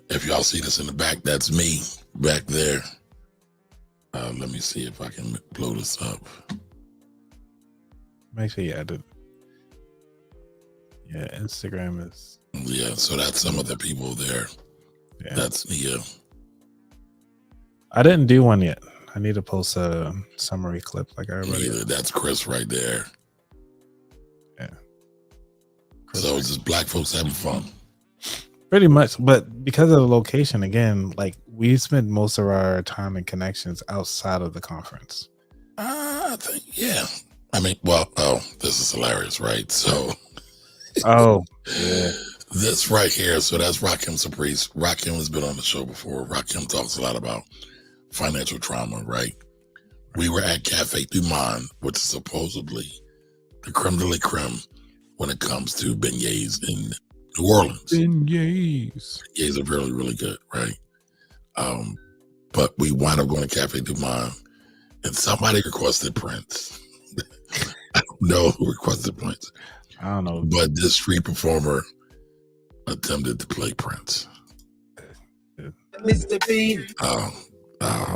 If y'all see this in the back, that's me back there. Let me see if I can blow this up. Make sure you add it. Yeah, Instagram is. Yeah, so that's some of the people there. Yeah. That's Nia. I didn't do one yet. I need to post a summary clip like everybody. That's Chris right there. Yeah. Chris so it's just black folks having fun. Pretty much, but because of the location, again, like we spend most of our time and connections outside of the conference. I think, yeah. I mean, well, this is hilarious, right? So, yeah. This right here, so that's Rakim Surprise. Rakim has been on the show before. Rakim talks a lot about financial trauma, right? We were at Cafe Du Monde, which is supposedly the creme de la creme when it comes to beignets in New Orleans. Beignets are really, really good, right? But we wound up going to Cafe Du Monde, and somebody requested Prince. I don't know who requested Prince. I don't know. But this street performer attempted to play Prince. Mr. Bean. Oh,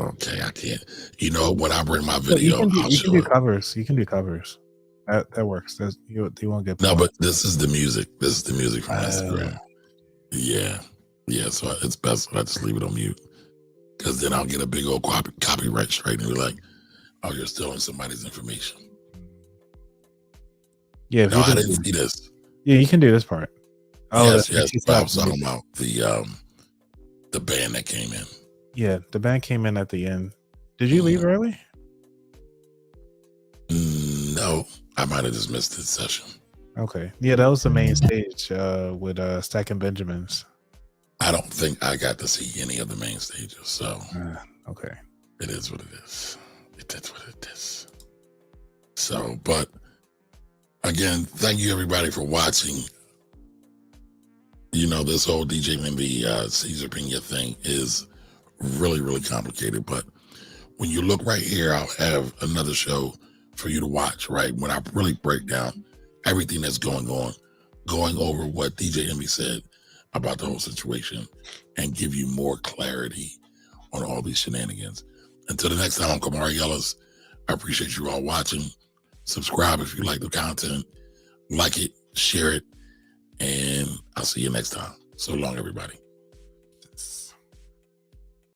okay. I can't. You know, when I bring my video, you can do covers. You can do covers. That works. You won't get. No, but this is the music. This is the music from Instagram. Yeah. So it's best if I just leave it on mute, because then I'll get a big old copyright strike and be like, "Oh, you're stealing somebody's information." Yeah. No, I didn't see this. Yeah, you can do this part. Oh, yes. I was talking about the band that came in. Yeah, the band came in at the end. Did you leave early? No, I might have just missed this session. Okay. Yeah, that was the main stage with Stack and Benjamins. I don't think I got to see any of the main stages, so okay. It is what it is. It is what it is. So, but again, thank you everybody for watching. You know, this whole DJ Envy Cesar Pina thing is really, really complicated. But when you look right here, I'll have another show for you to watch, right? When I really break down everything that's going on, going over what DJ Envy said about the whole situation and give you more clarity on all these shenanigans. Until the next time, I'm Kamari Ellis. I appreciate you all watching. Subscribe if you like the content. Like it, share it, and I'll see you next time. So long, everybody.